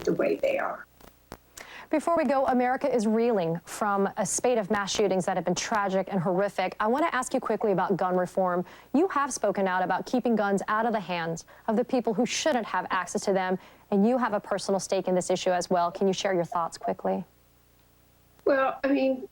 the way they are. Before we go, America is reeling from a spate of mass shootings that have been tragic and horrific. I want to ask you quickly about gun reform. You have spoken out about keeping guns out of the hands of the people who shouldn't have access to them, and you have a personal stake in this issue as well. Can you share your thoughts quickly? Well, I mean,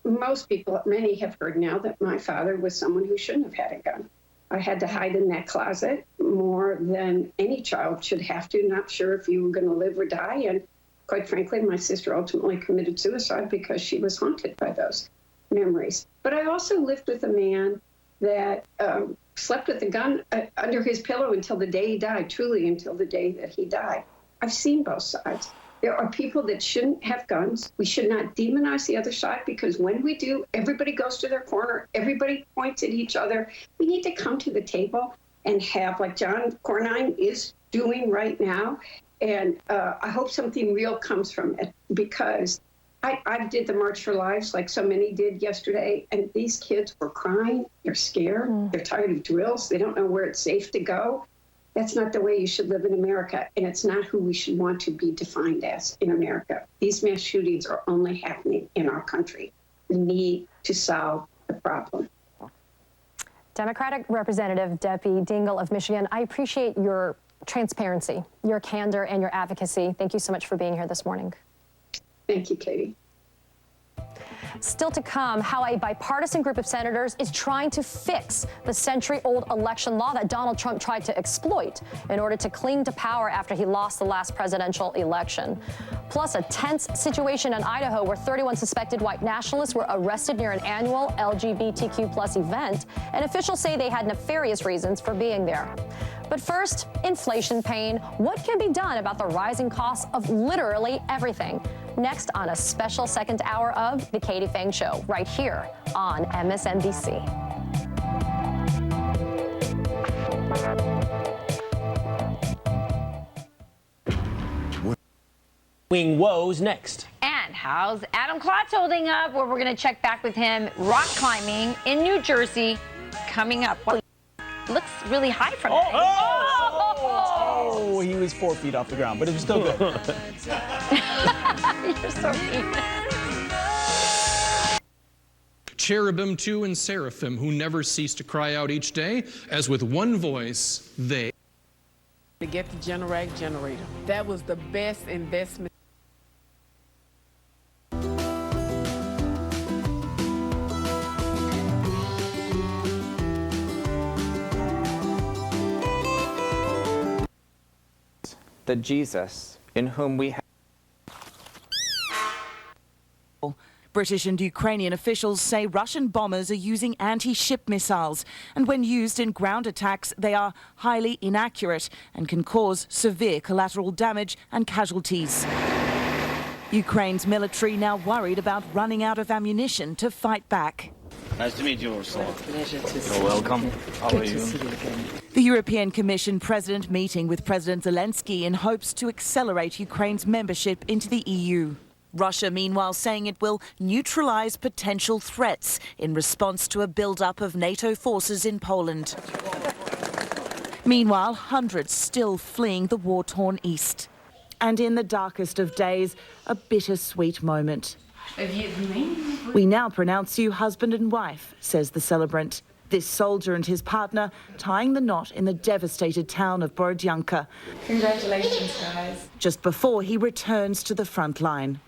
most people, many have heard now that my father was someone who shouldn't have had a gun. I had to hide in that closet more than any child should have to, not sure if you were going to live or die. And quite frankly, my sister ultimately committed suicide because she was haunted by those memories. But I also lived with a man that slept with a gun under his pillow until the day he died, truly until the day that he died. I've seen both sides. There are people that shouldn't have guns. We should not demonize the other side, because when we do, everybody goes to their corner, everybody points at each other. We need to come to the table and have, like John Cornyn is doing right now, and I hope something real comes from it, because I did the March for Lives like so many did yesterday, and these kids were crying. They're scared. They're tired of drills. They don't know where it's safe to go. That's not the way you should live in America, and it's not who we should want to be defined as in America. These mass shootings are only happening in our country. We need to solve the problem. Democratic Representative Debbie Dingell of Michigan, I appreciate your transparency, your candor, and your advocacy. Thank you so much for being here this morning. Thank you, Katie. Still to come, how a bipartisan group of senators is trying to fix the century-old election law that Donald Trump tried to exploit in order to cling to power after he lost the last presidential election. Plus, a tense situation in Idaho where 31 suspected white nationalists were arrested near an annual LGBTQ+ event, and officials say they had nefarious reasons for being there. But first, inflation pain. What can be done about the rising costs of literally everything? Next on a special second hour of The Katie Phang Show, right here on MSNBC. Wing woes next. And how's Adam Klotz holding up? Well, we're going to check back with him. Rock climbing in New Jersey coming up. Well, looks really high from that. Oh, he was 4 feet off the ground, but it was still good. You're so mean. Cherubim too and seraphim, who never cease to cry out each day, as with one voice they... To get the Generac generator. That was the best investment. The Jesus in whom we have. British and Ukrainian officials say Russian bombers are using anti-ship missiles, and when used in ground attacks, they are highly inaccurate and can cause severe collateral damage and casualties. Ukraine's military now worried about running out of ammunition to fight back. Nice to meet you, Ursula. You're welcome. How are you? The European Commission President meeting with President Zelenskyy in hopes to accelerate Ukraine's membership into the EU. Russia, meanwhile, saying it will neutralize potential threats in response to a build-up of NATO forces in Poland. Meanwhile, hundreds still fleeing the war-torn east. And in the darkest of days, a bittersweet moment. We now pronounce you husband and wife, says the celebrant. This soldier and his partner tying the knot in the devastated town of Borodyanka. Congratulations, guys. Just before he returns to the front line.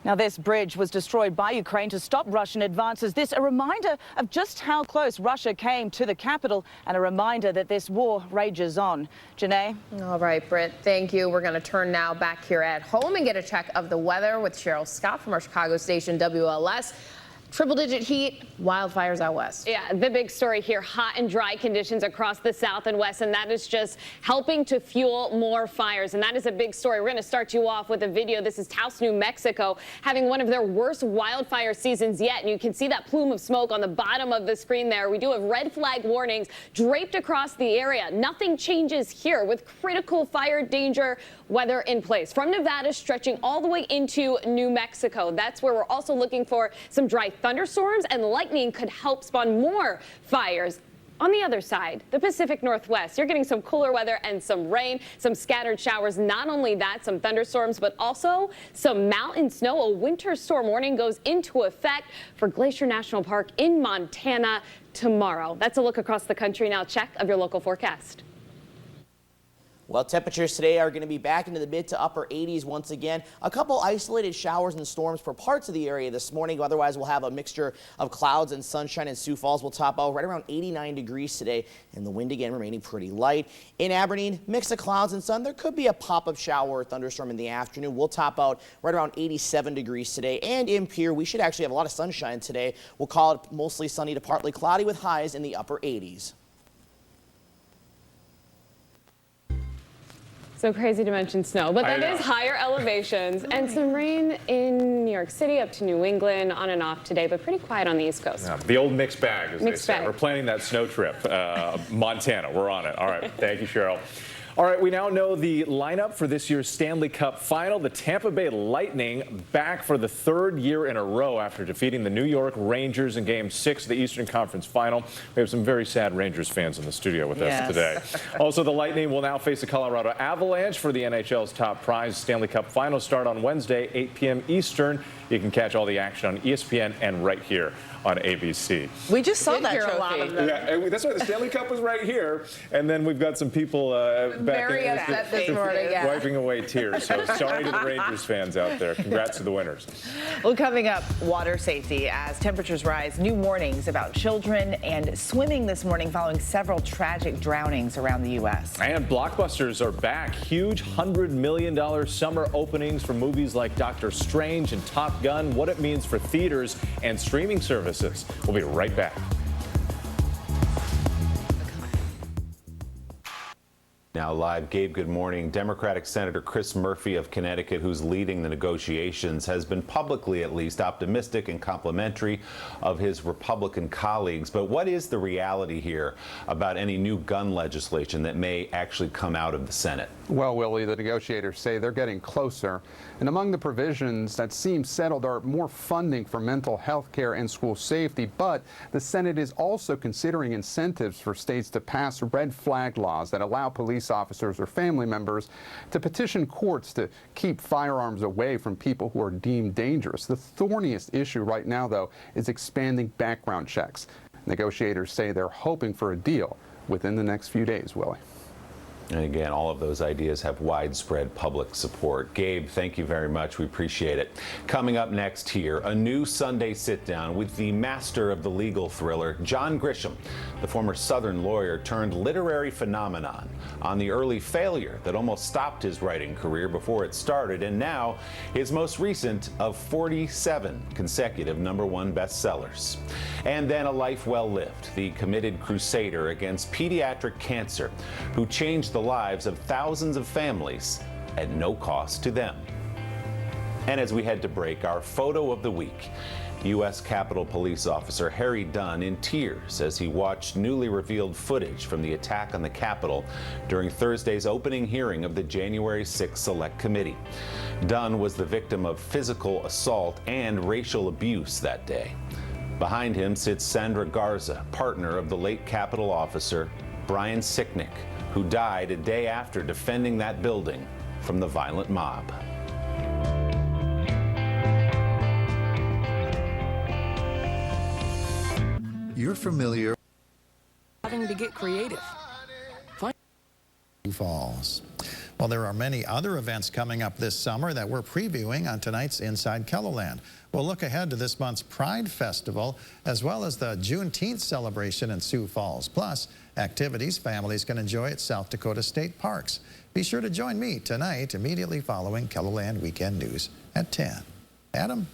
Now, this bridge was destroyed by Ukraine to stop Russian advances. This a reminder of just how close Russia came to the capital, and a reminder that this war rages on. Janae? All right, Britt, thank you. We're going to turn now back here at home and get a check of the weather with Cheryl Scott from our Chicago station WLS. Triple-digit heat, wildfires out west. Yeah, the big story here, hot and dry conditions across the south and west, and that is just helping to fuel more fires. And that is a big story. We're going to start you off with a video. This is Taos, New Mexico, having one of their worst wildfire seasons yet. And you can see that plume of smoke on the bottom of the screen there. We do have red flag warnings draped across the area. Nothing changes here with critical fire danger weather in place. From Nevada, stretching all the way into New Mexico. That's where we're also looking for some dry thunderstorms, and lightning could help spawn more fires. On the other side, the Pacific Northwest, you're getting some cooler weather and some rain, some scattered showers. Not only that, some thunderstorms, but also some mountain snow. A winter storm warning goes into effect for Glacier National Park in Montana tomorrow. That's a look across the country. Now, check of your local forecast. Well, temperatures today are going to be back into the mid to upper 80s once again. A couple isolated showers and storms for parts of the area this morning. Otherwise, we'll have a mixture of clouds and sunshine, and Sioux Falls will top out right around 89 degrees today, and the wind again remaining pretty light. In Aberdeen, mix of clouds and sun. There could be a pop-up shower or thunderstorm in the afternoon. We'll top out right around 87 degrees today. And in Pierre, we should actually have a lot of sunshine today. We'll call it mostly sunny to partly cloudy with highs in the upper 80s. So crazy to mention snow, but that is higher elevations and some rain in New York City up to New England, on and off today, but pretty quiet on the East Coast. Yeah, the old mixed bag, as Mixed they say. bag. We're planning that snow trip. Montana, we're on it. All right, thank you, Cheryl. All right, we now know the lineup for this year's Stanley Cup final. The Tampa Bay Lightning back for the third year in a row after defeating the New York Rangers in Game 6 of the Eastern Conference Final. We have some very sad Rangers fans in the studio with us today. Also, the Lightning will now face the Colorado Avalanche for the NHL's top prize. Stanley Cup final start on Wednesday, 8 p.m. Eastern. You can catch all the action on ESPN and right here on ABC. We just saw that trophy. Yeah, that's why the Stanley Cup was right here. And then we've got some people very upset this morning, wiping away tears. So sorry to the Rangers fans out there. Congrats to the winners. Well, coming up, water safety as temperatures rise. New warnings about children and swimming this morning following several tragic drownings around the U.S. And blockbusters are back. Huge $100 million summer openings for movies like Doctor Strange and Top Gun. What it means for theaters and streaming services. We'll be right back. Now live, Gabe, good morning. Democratic Senator Chris Murphy of Connecticut, who's leading the negotiations, has been publicly at least optimistic and complimentary of his Republican colleagues. But what is the reality here about any new gun legislation that may actually come out of the Senate? Well, Willie, the negotiators say they're getting closer. And among the provisions that seem settled are more funding for mental health care and school safety. But the Senate is also considering incentives for states to pass red flag laws that allow police officers or family members to petition courts to keep firearms away from people who are deemed dangerous. The thorniest issue right now, though, is expanding background checks. Negotiators say they're hoping for a deal within the next few days, Willie. And again, all of those ideas have widespread public support. Gabe, thank you very much. We appreciate it. Coming up next here, a new Sunday sit-down with the master of the legal thriller, John Grisham, the former Southern lawyer turned literary phenomenon, on the early failure that almost stopped his writing career before it started, and now his most recent of 47 consecutive #1 bestsellers. And then a life well lived, the committed crusader against pediatric cancer, who changed the lives of thousands of families at no cost to them. And as we head to break, our photo of the week. U.S. Capitol Police Officer Harry Dunn in tears as he watched newly revealed footage from the attack on the Capitol during Thursday's opening hearing of the January 6th Select Committee. Dunn was the victim of physical assault and racial abuse that day. Behind him sits Sandra Garza, partner of the late Capitol officer Brian Sicknick, who died a day after defending that building from the violent mob. You're familiar. Having to get creative. Falls. Well, there are many other events coming up this summer that we're previewing on tonight's Inside KELOland. We'll look ahead to this month's Pride Festival, as well as the Juneteenth celebration in Sioux Falls, plus activities families can enjoy at South Dakota State Parks. Be sure to join me tonight, immediately following KELOland Weekend News at 10. Adam?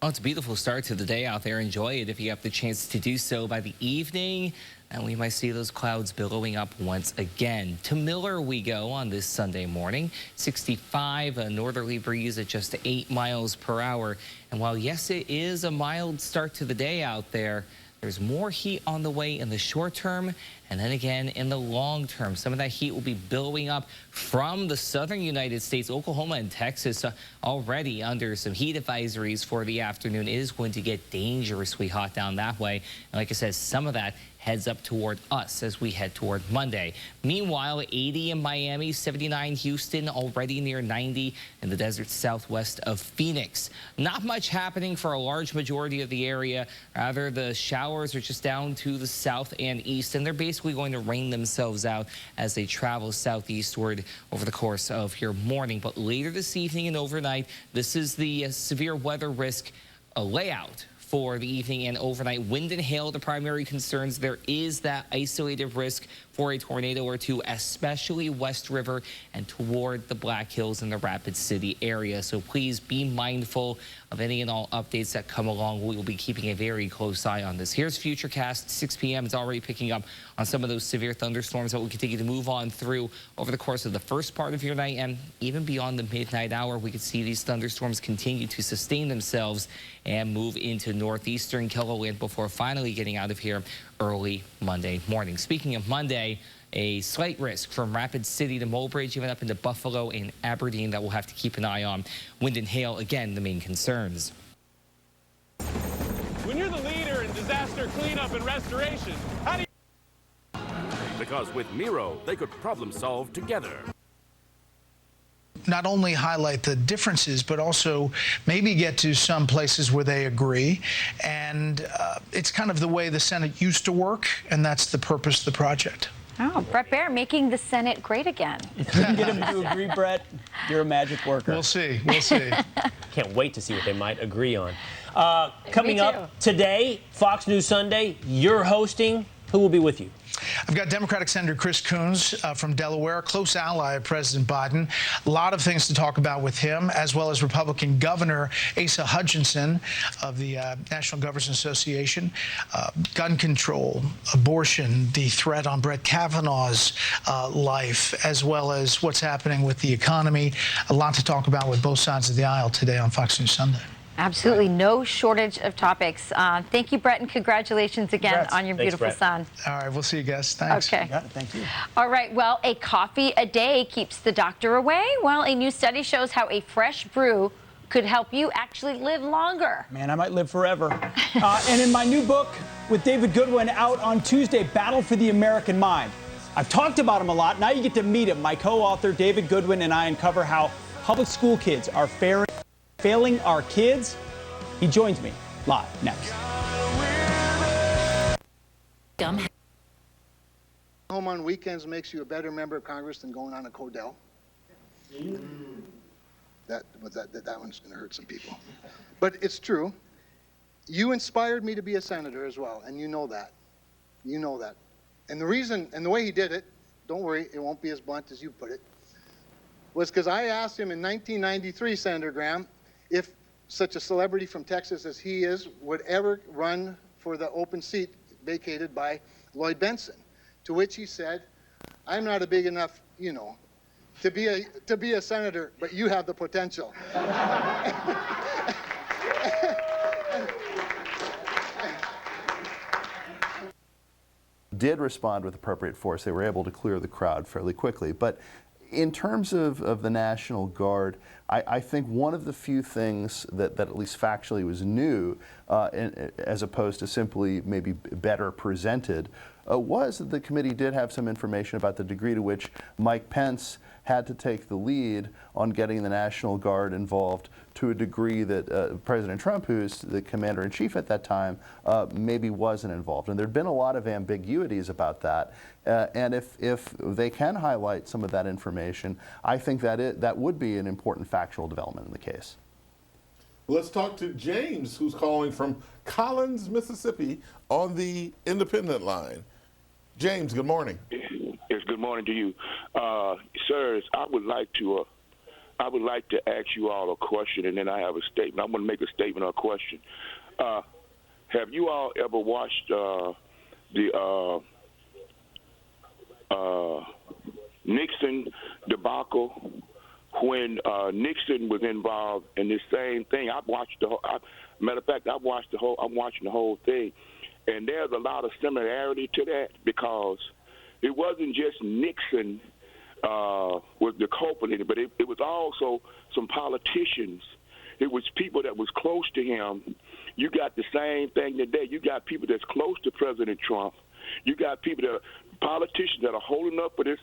Oh, it's a beautiful start to the day out there. Enjoy it if you have the chance to do so by the evening. And we might see those clouds billowing up once again. To Miller we go on this Sunday morning. 65, a northerly breeze at just 8 miles per hour. And while, yes, it is a mild start to the day out there, there's more heat on the way in the short term, And then again, in the long term, some of that heat will be billowing up from the southern United States. Oklahoma and Texas already under some heat advisories for the afternoon. It is going to get dangerously hot down that way. And like I said, some of that heads up toward us as we head toward Monday. Meanwhile, 80 in Miami, 79 Houston, already near 90 in the desert southwest of Phoenix. Not much happening for a large majority of the area. Rather, the showers are just down to the south and east, and they're basically going to rain themselves out as they travel southeastward over the course of your morning. But later this evening and overnight, this is the severe weather risk layout for the evening and overnight. Wind and hail, the primary concerns. There is that isolated risk for a tornado or two, especially West River and toward the Black Hills and the Rapid City area. So please be mindful of any and all updates that come along. We will be keeping a very close eye on this. Here's Futurecast, 6 p.m. It's already picking up on some of those severe thunderstorms that will continue to move on through over the course of the first part of your night, and even beyond the midnight hour. We could see these thunderstorms continue to sustain themselves and move into northeastern KELO land before finally getting out of here early Monday morning. Speaking of Monday, a slight risk from Rapid City to Mulbridge, even up into Buffalo and Aberdeen, that we'll have to keep an eye on. Wind and hail, again, the main concerns. When you're the leader in disaster cleanup and restoration, how do you... Because with Miro, they could problem solve together. Not only highlight the differences, but also maybe get to some places where they agree. And it's kind of the way the Senate used to work, and that's the purpose of the project. Oh, Brett Baer making the Senate great again. If you can get him to agree, Brett, you're a magic worker. We'll see. We'll see. Can't wait to see what they might agree on. Coming up today, Fox News Sunday, you're hosting. Who will be with you? I've got Democratic Senator Chris Coons from Delaware, a close ally of President Biden. A lot of things to talk about with him, as well as Republican Governor Asa Hutchinson of the National Governors Association. Gun control, abortion, the threat on Brett Kavanaugh's life, as well as what's happening with the economy. A lot to talk about with both sides of the aisle today on Fox News Sunday. Absolutely no shortage of topics. Thank you, Brett, and congratulations again on your beautiful son. All right, we'll see you guys. Thanks. Okay. You got it. Thank you. All right, well, a coffee a day keeps the doctor away. Well, a new study shows how a fresh brew could help you actually live longer. Man, I might live forever. And in my new book with David Goodwin out on Tuesday, Battle for the American Mind. I've talked about him a lot. Now you get to meet him. My co-author, David Goodwin, and I uncover how public school kids are failing our kids. He joins me live next. Home on weekends makes you a better member of Congress than going on a Codell. That one's going to hurt some people. But it's true. You inspired me to be a senator as well, and you know that. You know that. And the reason, and the way he did it, don't worry, it won't be as blunt as you put it, was because I asked him in 1993, Senator Graham, if such a celebrity from Texas as he is would ever run for the open seat vacated by Lloyd Benson, to which he said, I'm not a big enough, you know, to be a senator, but you have the potential. Did respond with appropriate force. They were able to clear the crowd fairly quickly. But in terms of the National Guard, I think one of the few things that at least factually was new, as opposed to simply maybe better presented, was that the committee did have some information about the degree to which Mike Pence had to take the lead on getting the National Guard involved to a degree that President Trump, who's the commander-in-chief at that time, maybe wasn't involved. And there'd been a lot of ambiguities about that. And if they can highlight some of that information, I think that would be an important factual development in the case. Let's talk to James, who's calling from Collins, Mississippi, on the independent line. James, good morning. Yes, good morning to you. Sirs, I would like to ask you all a question, and then I have a statement. I'm going to make a statement or a question. Have you all ever watched the Nixon debacle when Nixon was involved in this same thing? I've watched the whole. Matter of fact, I'm watching the whole thing, and there's a lot of similarity to that because it wasn't just Nixon was the culprit in it, but it was also some politicians. It was people that was close to him. You got the same thing today. You got people that's close to President Trump. You got people that are politicians that are holding up for this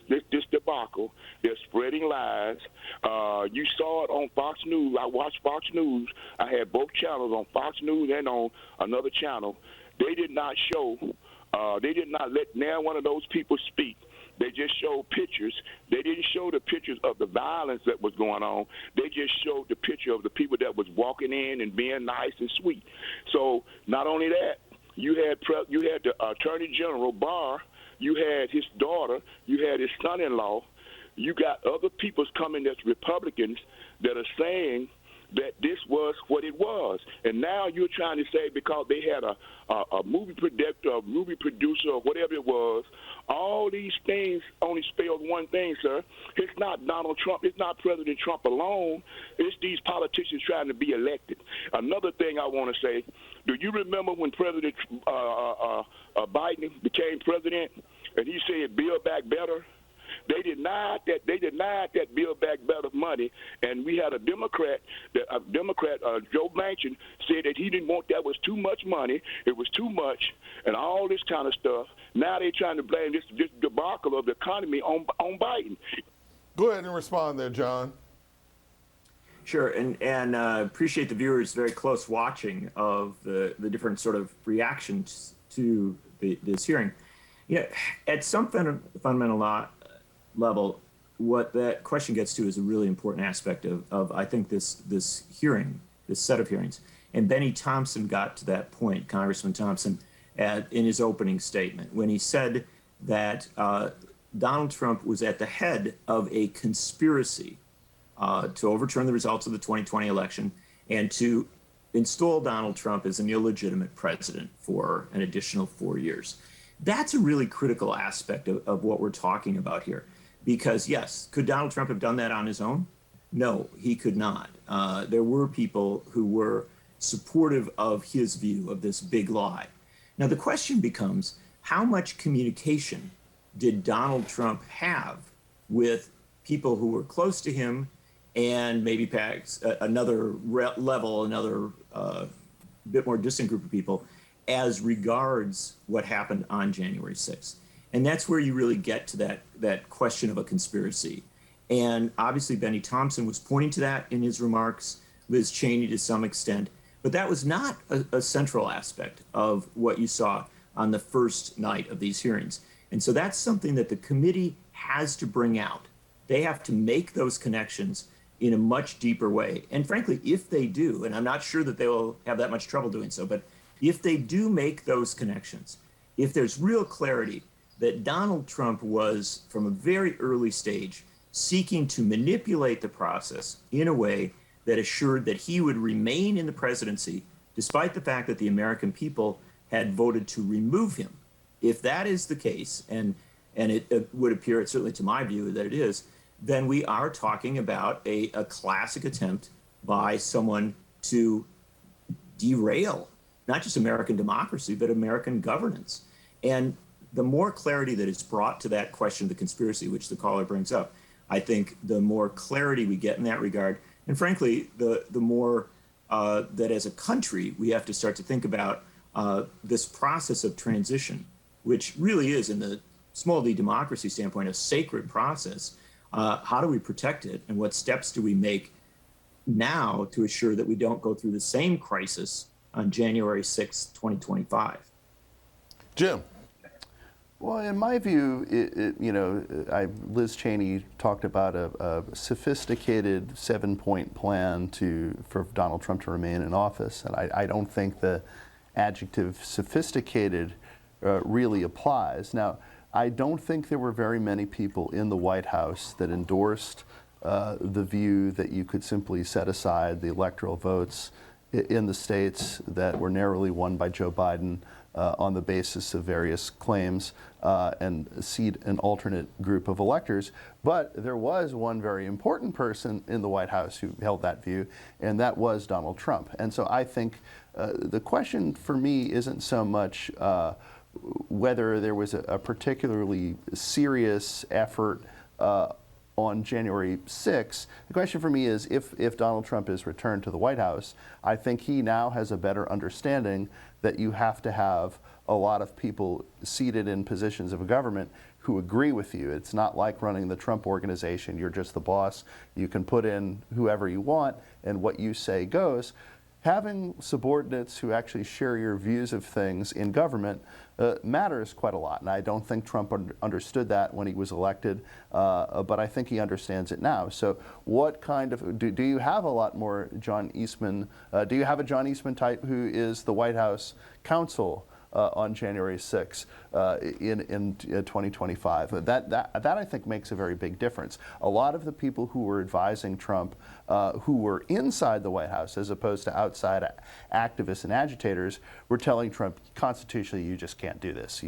debacle. They're spreading lies. You saw it on Fox News. I watched Fox News. I had both channels on Fox News and on another channel. They did not show. They did not let now one of those people speak. They just showed pictures. They didn't show the pictures of the violence that was going on. They just showed the picture of the people that was walking in and being nice and sweet. So not only that, you had the Attorney General Barr, you had his daughter, you had his son-in-law. You got other people coming that's Republicans that are saying that this was what it was. And now you're trying to say because they had a movie producer, a movie producer, or whatever it was, all these things only spelled one thing, sir. It's not Donald Trump. It's not President Trump alone. It's these politicians trying to be elected. Another thing I want to say, do you remember when President Biden became president and he said, Build Back Better? They denied that. They denied that Build Back Better money, and we had a Democrat, Joe Manchin, said that he didn't want that was too much money. It was too much, and all this kind of stuff. Now they're trying to blame this debacle of the economy on Biden. Go ahead and respond there, John. Sure, and appreciate the viewers' very close watching of the different sort of reactions to this hearing. Yeah, at some fundamental level, what that question gets to is a really important aspect of I think this hearing, this set of hearings. And Benny Thompson got to that point, Congressman Thompson, in his opening statement when he said that Donald Trump was at the head of a conspiracy to overturn the results of the 2020 election and to install Donald Trump as an illegitimate president for an additional 4 years. That's a really critical aspect of what we're talking about here. Because, yes, could Donald Trump have done that on his own? No, he could not. There were people who were supportive of his view of this big lie. Now, the question becomes, how much communication did Donald Trump have with people who were close to him and maybe perhaps another level, another bit more distant group of people as regards what happened on January 6th? And that's where you really get to that question of a conspiracy. And obviously, Benny Thompson was pointing to that in his remarks, Liz Cheney to some extent, but that was not a central aspect of what you saw on the first night of these hearings. And so that's something that the committee has to bring out. They have to make those connections in a much deeper way. And frankly, if they do, and I'm not sure that they will have that much trouble doing so, but if they do make those connections, if there's real clarity that Donald Trump was, from a very early stage, seeking to manipulate the process in a way that assured that he would remain in the presidency, despite the fact that the American people had voted to remove him. If that is the case, and it would appear, certainly to my view, that it is, then we are talking about a classic attempt by someone to derail not just American democracy, but American governance. And the more clarity that is brought to that question of the conspiracy, which the caller brings up, I think the more clarity we get in that regard, and frankly, the more that as a country we have to start to think about this process of transition, which really is, in the small d democracy standpoint, a sacred process. How do we protect it, and what steps do we make now to assure that we don't go through the same crisis on January 6, 2025? Jim. Well, in my view, Liz Cheney talked about a sophisticated 7-point plan for Donald Trump to remain in office, and I don't think the adjective sophisticated really applies. Now, I don't think there were very many people in the White House that endorsed the view that you could simply set aside the electoral votes in the states that were narrowly won by Joe Biden on the basis of various claims and seat an alternate group of electors. But there was one very important person in the White House who held that view, and that was Donald Trump. And so I think the question for me isn't so much whether there was a particularly serious effort on January 6th, the question for me is if Donald Trump is returned to the White House, I think he now has a better understanding that you have to have a lot of people seated in positions of government who agree with you. It's not like running the Trump organization. You're just the boss. You can put in whoever you want and what you say goes. Having subordinates who actually share your views of things in government matters quite a lot. And I don't think Trump understood that when he was elected, but I think he understands it now. So what kind of, do you have a lot more John Eastman, do you have a John Eastman type who is the White House counsel on January 6th in 2025. That I think makes a very big difference. A lot of the people who were advising Trump, who were inside the White House as opposed to outside activists and agitators, were telling Trump, constitutionally, you just can't do this.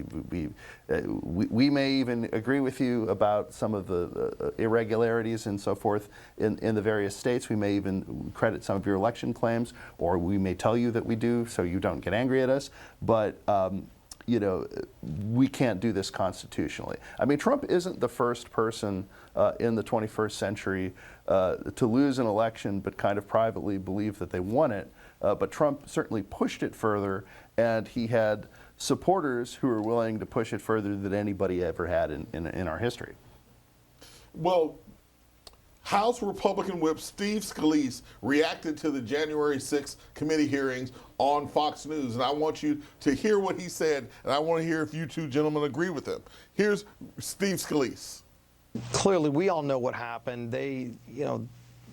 We may even agree with you about some of the irregularities and so forth in the various states. We may even credit some of your election claims, or we may tell you that we do so you don't get angry at us. But you know, we can't do this constitutionally. I mean, Trump isn't the first person in the 21st century to lose an election but kind of privately believe that they won it. But Trump certainly pushed it further, and he had supporters who were willing to push it further than anybody ever had in our history. Well, House Republican Whip Steve Scalise reacted to the January 6th committee hearings on Fox News, and I want you to hear what he said, and I want to hear if you two gentlemen agree with him. Here's Steve Scalise. Clearly, we all know what happened. They, you know,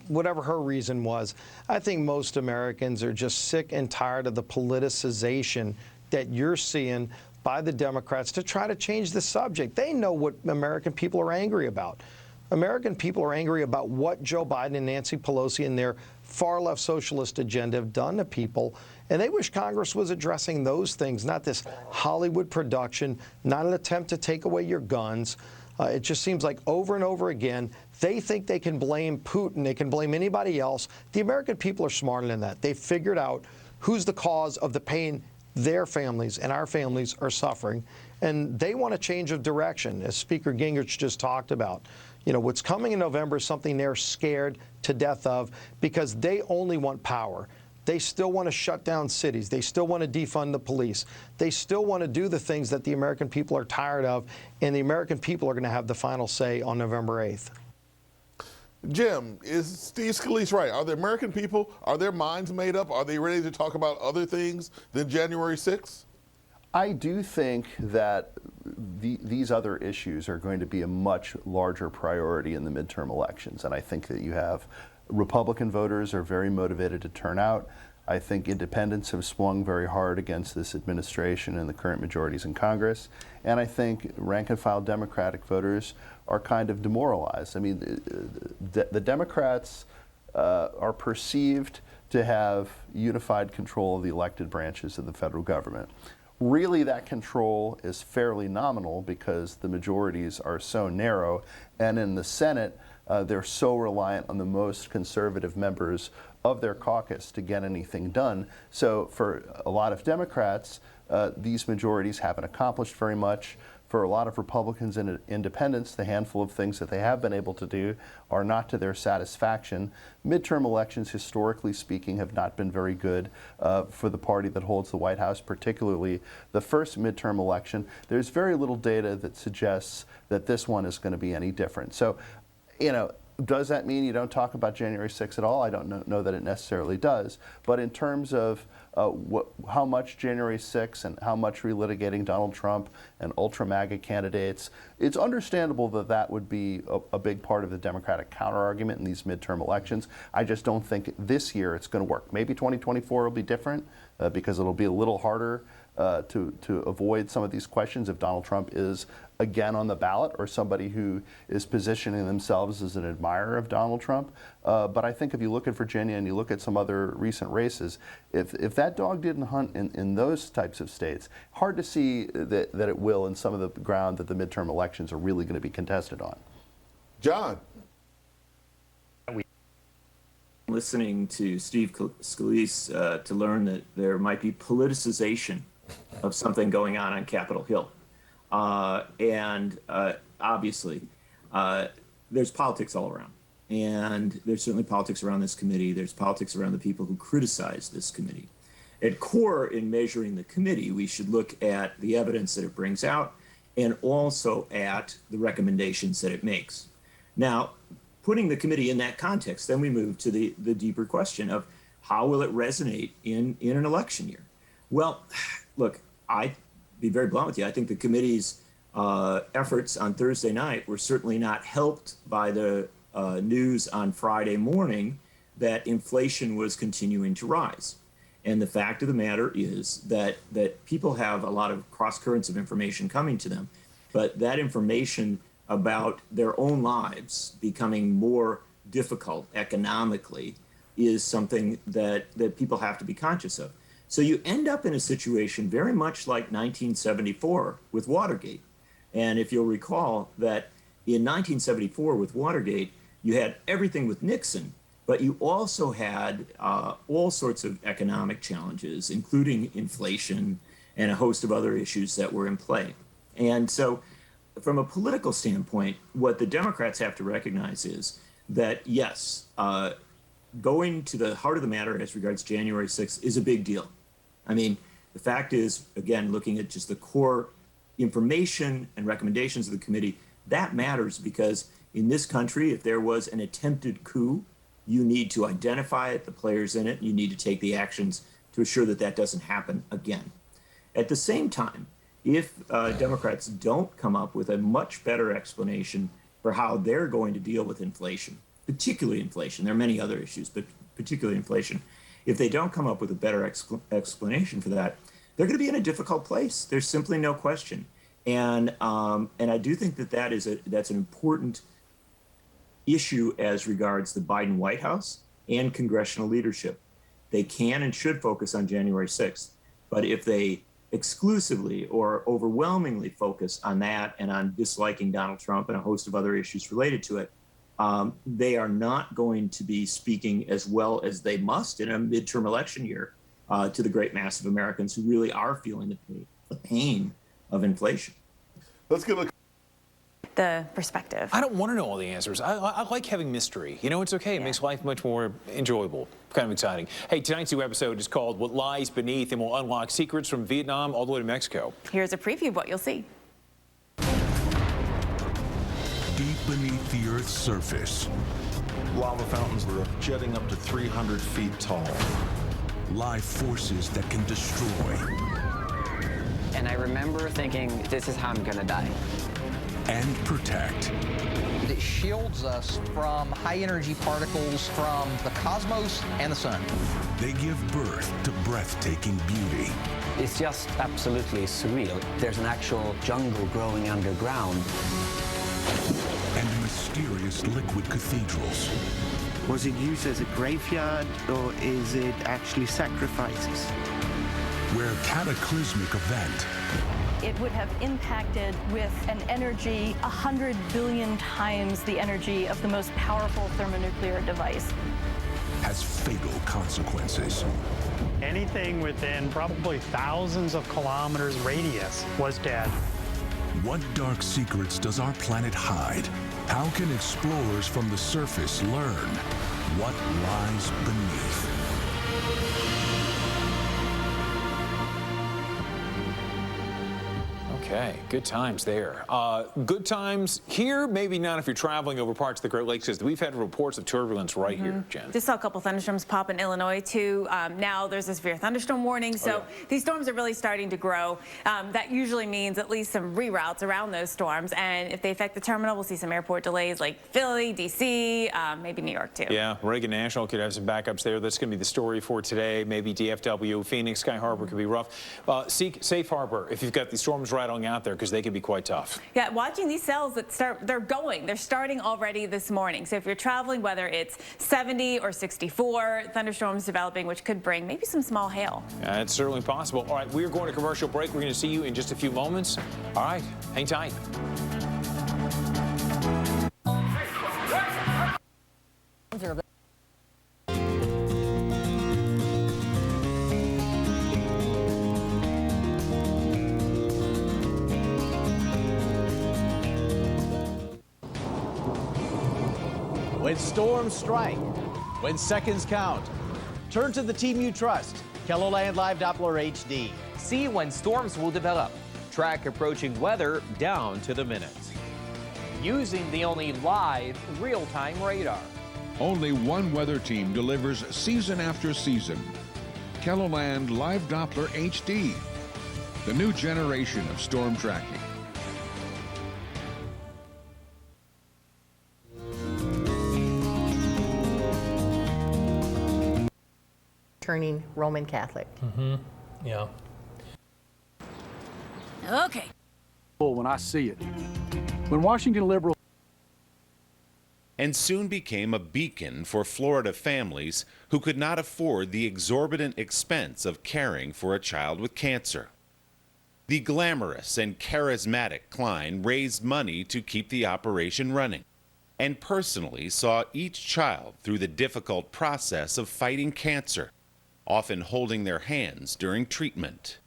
whatever her reason was, I think most Americans are just sick and tired of the politicization that you're seeing by the Democrats to try to change the subject. They know what American people are angry about. American people are angry about what Joe Biden and Nancy Pelosi and their far-left socialist agenda have done to people, and they wish Congress was addressing those things, not this Hollywood production, not an attempt to take away your guns. It just seems like over and over again, they think they can blame Putin, they can blame anybody else. The American people are smarter than that. They've figured out who's the cause of the pain their families and our families are suffering, and they want a change of direction, as Speaker Gingrich just talked about. You know, what's coming in November is something they're scared to death of because they only want power. They still want to shut down cities. They still want to defund the police. They still want to do the things that the American people are tired of, and the American people are going to have the final say on November 8th. Jim, is Steve Scalise right? Are the American people, are their minds made up? Are they ready to talk about other things than January 6th? I do think that these other issues are going to be a much larger priority in the midterm elections. And I think that you have Republican voters are very motivated to turn out. I think independents have swung very hard against this administration and the current majorities in Congress. And I think rank and file Democratic voters are kind of demoralized. I mean, the Democrats are perceived to have unified control of the elected branches of the federal government. Really, that control is fairly nominal because the majorities are so narrow, and in the Senate, they're so reliant on the most conservative members of their caucus to get anything done. So for a lot of Democrats, these majorities haven't accomplished very much. For a lot of Republicans and independents, the handful of things that they have been able to do are not to their satisfaction. Midterm elections, historically speaking, have not been very good for the party that holds the White House, particularly the first midterm election. There's very little data that suggests that this one is going to be any different. So, you know, does that mean you don't talk about January 6th at all? I don't know that it necessarily does. But in terms of how much January 6th and how much relitigating Donald Trump and ultra-MAGA candidates, it's understandable that that would be a big part of the Democratic counterargument in these midterm elections. I just don't think this year it's going to work. Maybe 2024 will be different because it'll be a little harder to avoid some of these questions if Donald Trump is again on the ballot or somebody who is positioning themselves as an admirer of Donald Trump. But I think if you look at Virginia and you look at some other recent races, if that dog didn't hunt in those types of states, hard to see that it will in some of the ground that the midterm elections are really going to be contested on. John. Listening to Steve Scalise to learn that there might be politicization of something going on Capitol Hill. Obviously, there's politics all around. And there's certainly politics around this committee. There's politics around the people who criticize this committee. At core, in measuring the committee, we should look at the evidence that it brings out and also at the recommendations that it makes. Now, putting the committee in that context, then we move to the deeper question of how will it resonate in an election year? Well, look, I'd be very blunt with you. I think the committee's efforts on Thursday night were certainly not helped by the news on Friday morning that inflation was continuing to rise. And the fact of the matter is that people have a lot of cross currents of information coming to them, but that information about their own lives becoming more difficult economically is something that people have to be conscious of. So you end up in a situation very much like 1974 with Watergate. And if you'll recall that in 1974 with Watergate, you had everything with Nixon, but you also had all sorts of economic challenges, including inflation and a host of other issues that were in play. And so from a political standpoint, what the Democrats have to recognize is that, yes, going to the heart of the matter as regards January 6th is a big deal. I mean, the fact is, again, looking at just the core information and recommendations of the committee, that matters because in this country, if there was an attempted coup, you need to identify it, the players in it, and you need to take the actions to assure that that doesn't happen again. At the same time, if Democrats don't come up with a much better explanation for how they're going to deal with inflation, particularly inflation, there are many other issues, but particularly inflation, if they don't come up with a better explanation for that, they're going to be in a difficult place. There's simply no question. And I do think that that's an important issue as regards the Biden White House and congressional leadership. They can and should focus on January 6th, but if they exclusively or overwhelmingly focus on that and on disliking Donald Trump and a host of other issues related to it, they are not going to be speaking as well as they must in a midterm election year to the great mass of Americans who really are feeling the pain of inflation. Let's give a the perspective. I don't want to know all the answers. I like having mystery. You know, it's okay. It makes life much more enjoyable, kind of exciting. Hey, tonight's new episode is called What Lies Beneath, and we'll unlock secrets from Vietnam all the way to Mexico. Here's a preview of what you'll see. Deep beneath the Earth's surface, lava fountains were jetting up to 300 feet tall. Lie forces that can destroy. And I remember thinking, this is how I'm gonna die. And protect. It shields us from high-energy particles from the cosmos and the sun. They give birth to breathtaking beauty. It's just absolutely surreal. There's an actual jungle growing underground. And mysterious liquid cathedrals. Was it used as a graveyard, or is it actually sacrifices? Where a cataclysmic event it would have impacted with an energy 100 billion times the energy of the most powerful thermonuclear device. Has fatal consequences. Anything within probably thousands of kilometers radius was dead. What dark secrets does our planet hide? How can explorers from the surface learn what lies beneath? Okay, good times there. Good times here, maybe not if you're traveling over parts of the Great Lakes, because we've had reports of turbulence right here, Jen. Just saw a couple thunderstorms pop in Illinois, too. Now there's a severe thunderstorm warning, so these storms are really starting to grow. That usually means at least some reroutes around those storms, and if they affect the terminal, we'll see some airport delays like Philly, D.C., maybe New York, too. Yeah, Reagan National could have some backups there. That's going to be the story for today. Maybe DFW, Phoenix, Sky Harbor could be rough. Seek safe harbor if you've got these storms right on out there, because they can be quite tough. Yeah, watching these cells that they're starting already this morning. So if you're traveling, whether it's 70 or 64, thunderstorms developing, which could bring maybe some small hail. It's certainly possible. All right, we're going to commercial break. We're going to see you in just a few moments. All right, hang tight. When storms strike, when seconds count, turn to the team you trust. KELO Land Live Doppler HD. See when storms will develop. Track approaching weather down to the minute. Using the only live, real-time radar. Only one weather team delivers season after season. KELO Land Live Doppler HD. The new generation of storm tracking. Turning Roman Catholic. Yeah. Okay. When I see it. When Washington liberals and soon became a beacon for Florida families who could not afford the exorbitant expense of caring for a child with cancer. The glamorous and charismatic Klein raised money to keep the operation running and personally saw each child through the difficult process of fighting cancer, often holding their hands during treatment.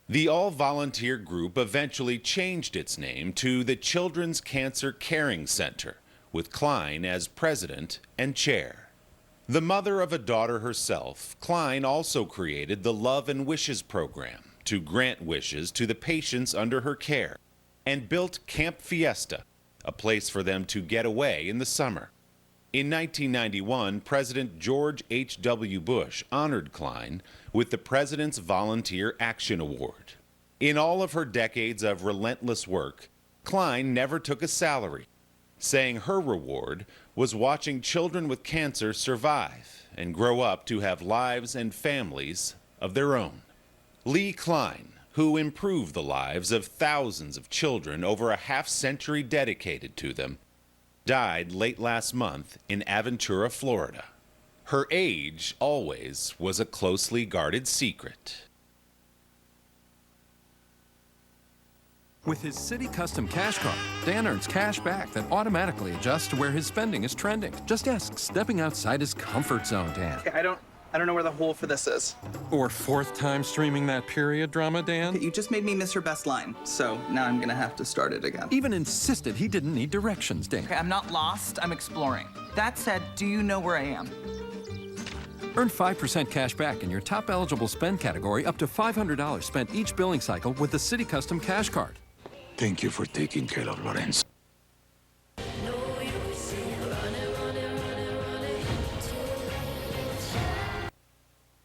The all-volunteer group eventually changed its name to the Children's Cancer Caring Center, with Klein as president and chair. The mother of a daughter herself, Klein also created the Love and Wishes program to grant wishes to the patients under her care, and built Camp Fiesta, a place for them to get away in the summer. In 1991, President George H.W. Bush honored Klein with the President's Volunteer Action Award. In all of her decades of relentless work, Klein never took a salary, saying her reward was watching children with cancer survive and grow up to have lives and families of their own. Lee Klein, who improved the lives of thousands of children over a half-century dedicated to them, died late last month in Aventura, Florida. Her age always was a closely guarded secret. With his City Custom Cash Card, Dan earns cash back that automatically adjusts to where his spending is trending. Just ask stepping outside his comfort zone, Dan. I don't know where the hole for this is. Or fourth time streaming that period drama, Dan? You just made me miss your best line, so now I'm gonna have to start it again. Even insisted he didn't need directions, Dan. Okay, I'm not lost, I'm exploring. That said, do you know where I am? Earn 5% cash back in your top eligible spend category up to $500 spent each billing cycle with the City Custom Cash Card. Thank you for taking care of Lorenzo.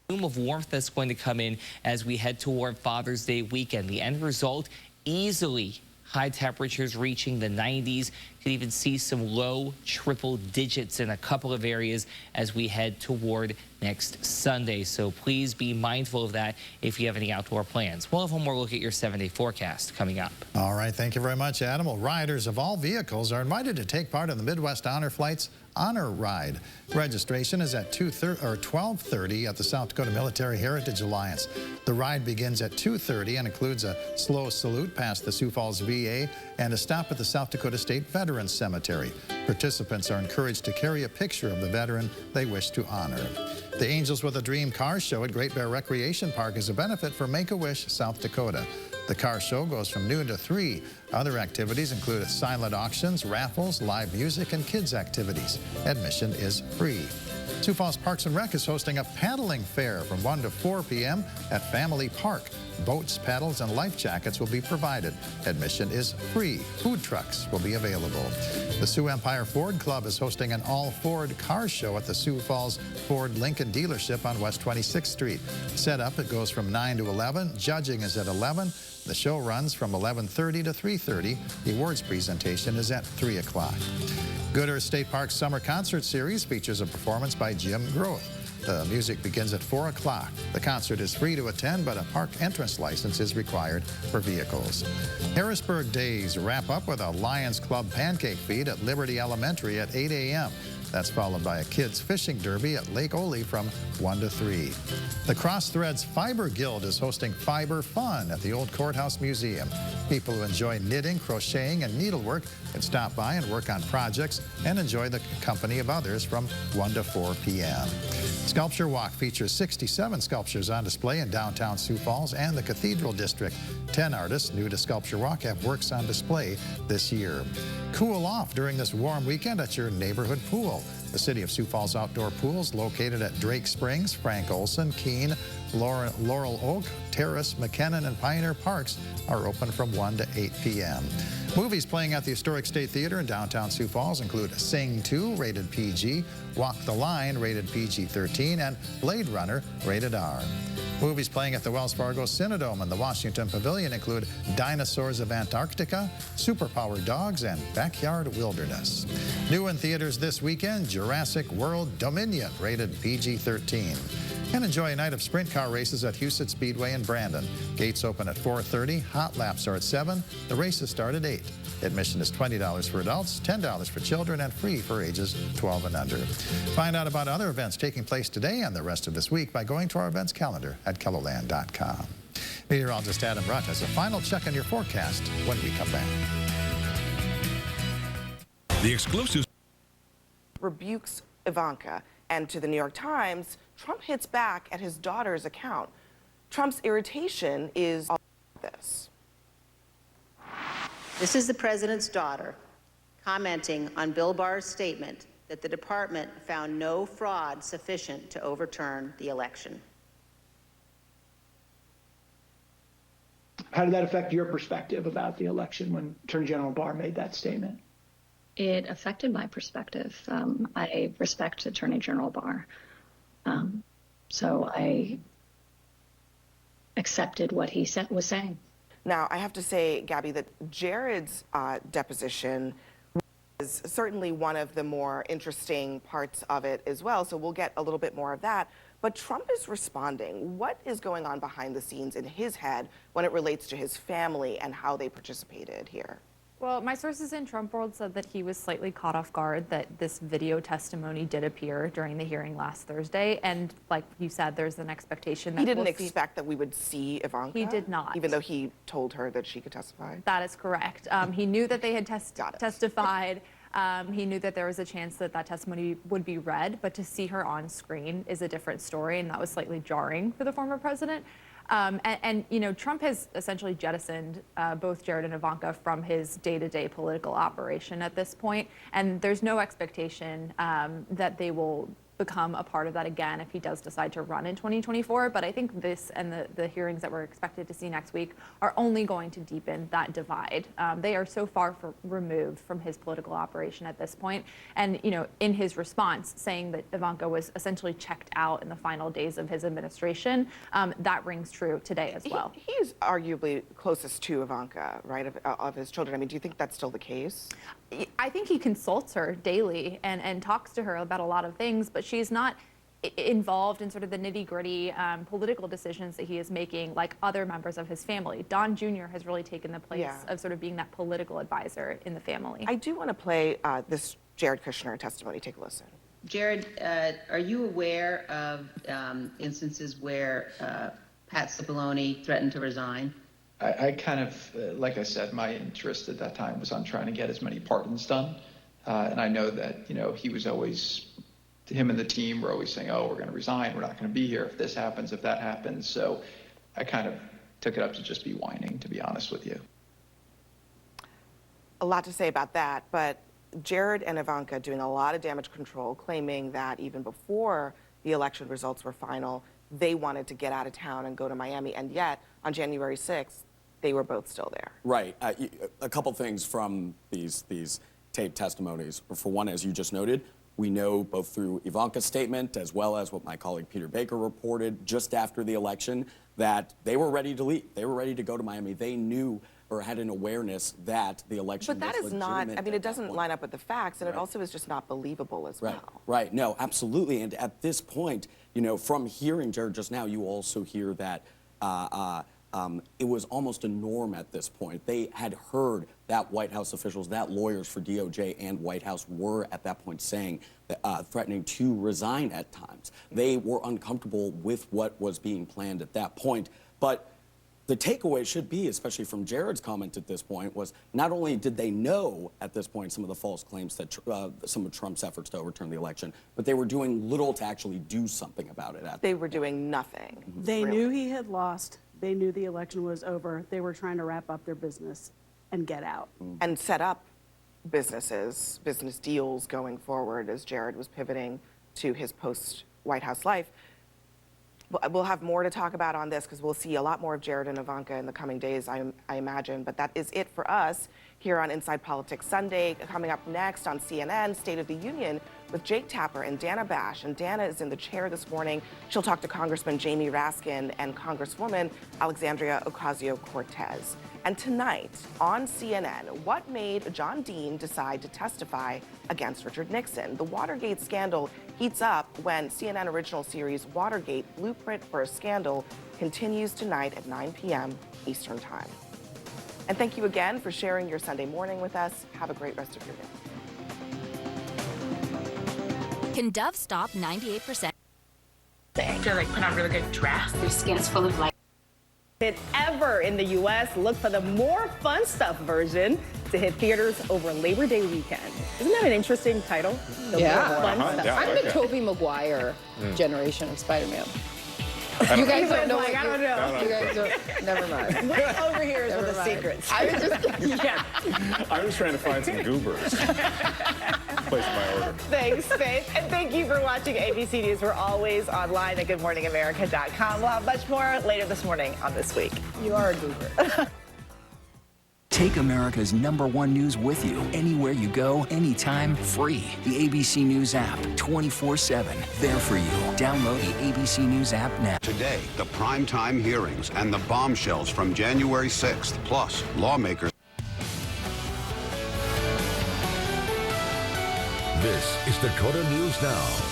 Of warmth that's going to come in as we head toward Father's Day weekend. The end result, easily high temperatures reaching the 90s. Could even see some low triple digits in a couple of areas as we head toward next Sunday. So please be mindful of that if you have any outdoor plans. We'll have one more look at your 7-day forecast coming up. All right, thank you very much, Adam. Well, riders of all vehicles are invited to take part in the Midwest Honor Flight's Honor Ride. Registration is at 12:30 at the South Dakota Military Heritage Alliance. The ride begins at 2:30 and includes a slow salute past the Sioux Falls VA and a stop at the South Dakota State Veterans Cemetery. Participants are encouraged to carry a picture of the veteran they wish to honor. The Angels with a Dream Car Show at Great Bear Recreation Park is a benefit for Make-A-Wish, South Dakota. The car show goes from noon to 3. Other activities include silent auctions, raffles, live music, and kids activities. Admission is free. Sioux Falls Parks and Rec is hosting a paddling fair from 1 to 4 p.m. at Family Park. Boats, paddles, and life jackets will be provided. Admission is free. Food trucks will be available. The Sioux Empire Ford Club is hosting an all-Ford car show at the Sioux Falls Ford Lincoln dealership on West 26th Street. Setup, it goes from 9 to 11. Judging is at 11. The show runs from 11:30 to 3:30. The awards presentation is at 3 o'clock. Goodhurst State Park's Summer Concert Series features a performance by Jim Groth. The music begins at 4 o'clock. The concert is free to attend, but a park entrance license is required for vehicles. Harrisburg Days wrap up with a Lions Club pancake feed at Liberty Elementary at 8 a.m. That's followed by a kids fishing derby at Lake Ole from 1 to 3. The Cross Threads Fiber Guild is hosting Fiber Fun at the Old Courthouse Museum. People who enjoy knitting, crocheting, and needlework can stop by and work on projects and enjoy the company of others from 1 to 4 p.m. Sculpture Walk features 67 sculptures on display in downtown Sioux Falls and the Cathedral District. 10 artists new to Sculpture Walk have works on display this year. Cool off during this warm weekend at your neighborhood pool. The City of Sioux Falls outdoor pools located at Drake Springs, Frank Olson, Keene, Laurel Oak, Terrace, McKinnon, and Pioneer Parks are open from 1 to 8 p.m. Movies playing at the Historic State Theater in downtown Sioux Falls include Sing 2, rated PG, Walk the Line, rated PG-13, and Blade Runner, rated R. Movies playing at the Wells Fargo Cinedome and the Washington Pavilion include Dinosaurs of Antarctica, Superpower Dogs, and Backyard Wilderness. New in theaters this weekend, Jurassic World Dominion, rated PG-13. And enjoy a night of sprint car races at Huset's Speedway in Brandon. Gates open at 4:30, hot laps are at 7, the races start at 8. Admission is $20 for adults, $10 for children, and free for ages 12 and under. Find out about other events taking place today and the rest of this week by going to our events calendar at KELOland.com. Meteorologist Adam Rutt has a final check on your forecast when we come back. The exclusive rebukes Ivanka, and to the New York Times, Trump hits back at his daughter's account. Trump's irritation is all this. This is the president's daughter commenting on Bill Barr's statement that the department found no fraud sufficient to overturn the election. How did that affect your perspective about the election when Attorney General Barr made that statement? It affected my perspective. I respect Attorney General Barr. So I accepted what he was saying. Now, I have to say, Gabby, that Jared's deposition is certainly one of the more interesting parts of it as well, so we'll get a little bit more of that. But Trump is responding. What is going on behind the scenes in his head when it relates to his family and how they participated here? Well, my sources in Trump world said that he was slightly caught off guard that this video testimony did appear during the hearing last Thursday. And like you said, there's an expectation that he didn't expect that we would see Ivanka? He did not. Even though he told her that she could testify? That is correct. He knew that they had testified. He knew that there was a chance that that testimony would be read, but to see her on screen is a different story, and that was slightly jarring for the former president. And you know, Trump has essentially jettisoned both Jared and Ivanka from his day-to-day political operation at this point, and there's no expectation that they will become a part of that again if he does decide to run in 2024. But I think this and the hearings that we're expected to see next week are only going to deepen that divide. They are so far removed from his political operation at this point. And, you know, in his response, saying that Ivanka was essentially checked out in the final days of his administration, that rings true today as well. He is arguably closest to Ivanka, right, of his children. I mean, do you think that's still the case? I think he consults her daily and talks to her about a lot of things, but she's not involved in sort of the nitty-gritty political decisions that he is making like other members of his family. Don Jr. has really taken the place of sort of being that political advisor in the family. I do want to play this Jared Kushner testimony. Take a listen. Jared, are you aware of instances where Pat Cipollone threatened to resign? I kind of, like I said, my interest at that time was on trying to get as many pardons done. And I know that, you know, he was always, him and the team were always saying, oh, we're going to resign. We're not going to be here if this happens, if that happens. So I kind of took it up to just be whining, to be honest with you. A lot to say about that, but Jared and Ivanka doing a lot of damage control, claiming that even before the election results were final, they wanted to get out of town and go to Miami, and yet on January 6th, they were both still there. Right. A couple things from these taped testimonies. For one, as you just noted, we know both through Ivanka's statement as well as what my colleague Peter Baker reported just after the election that they were ready to leave. They were ready to go to Miami. They knew or had an awareness that the election was legitimate. But that is not, I mean, it doesn't line up with the facts, and Right. it also is just not believable as well. Right. No, absolutely. And at this point, you know, from hearing Jared just now, you also hear that it was almost a norm at this point. They had heard that White House officials, that lawyers for DOJ and White House were at that point saying, threatening to resign at times. They were uncomfortable with what was being planned at that point. But the takeaway should be, especially from Jared's comment at this point, was not only did they know at this point some of the false claims that some of Trump's efforts to overturn the election, but they were doing little to actually do something about it. They were doing nothing. They knew he had lost. They knew the election was over. They were trying to wrap up their business and get out. And set up business deals going forward as Jared was pivoting to his post-White House life. We'll have more to talk about on this because we'll see a lot more of Jared and Ivanka in the coming days, I imagine. But that is it for us here on Inside Politics Sunday. Coming up next on CNN, State of the Union with Jake Tapper and Dana Bash. And Dana is in the chair this morning. She'll talk to Congressman Jamie Raskin and Congresswoman Alexandria Ocasio-Cortez. And tonight on CNN, what made John Dean decide to testify against Richard Nixon? The Watergate scandal heats up when CNN original series Watergate: Blueprint for a Scandal continues tonight at 9 p.m. Eastern Time. And thank you again for sharing your Sunday morning with us. Have a great rest of your day. Can Dove stop 98%? I feel like put on really good dress. Your skin is full of light. Ever in the U.S., look for the More Fun Stuff version to hit theaters over Labor Day weekend. Isn't that an interesting title? The More Fun Stuff. Yeah, I'm the Tobey Maguire generation of Spider-Man. You guys don't know. I don't know. You guys don't. Never mind. What over here is with the secrets? I was just. Yeah. I was trying to find some goobers. Place my order. Thanks, Faith. And thank you for watching ABC News. We're always online at GoodMorningAmerica.com. We'll have much more later this morning on This Week. You are a goober. Take America's #1 news with you anywhere you go, anytime, free. The ABC News app, 24/7, there for you. Download the ABC News app now. Today, the primetime hearings and the bombshells from January 6th, plus lawmakers. This is Dakota News Now.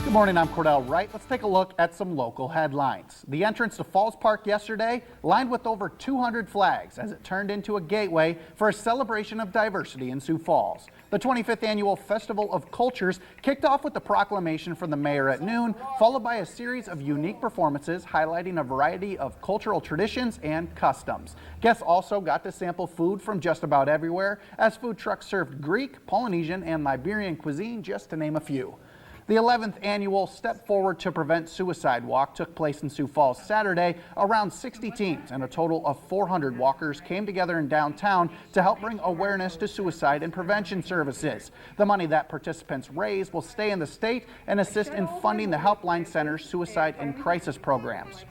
Good morning, I'm Cordell Wright. Let's take a look at some local headlines. The entrance to Falls Park yesterday lined with over 200 flags as it turned into a gateway for a celebration of diversity in Sioux Falls. The 25th Annual Festival of Cultures kicked off with the proclamation from the mayor at noon, followed by a series of unique performances highlighting a variety of cultural traditions and customs. Guests also got to sample food from just about everywhere as food trucks served Greek, Polynesian, and Liberian cuisine, just to name a few. The 11th annual Step Forward to Prevent Suicide Walk took place in Sioux Falls Saturday. Around 60 teams and a total of 400 walkers came together in downtown to help bring awareness to suicide and prevention services. The money that participants raise will stay in the state and assist in funding the Helpline Center's suicide and crisis programs.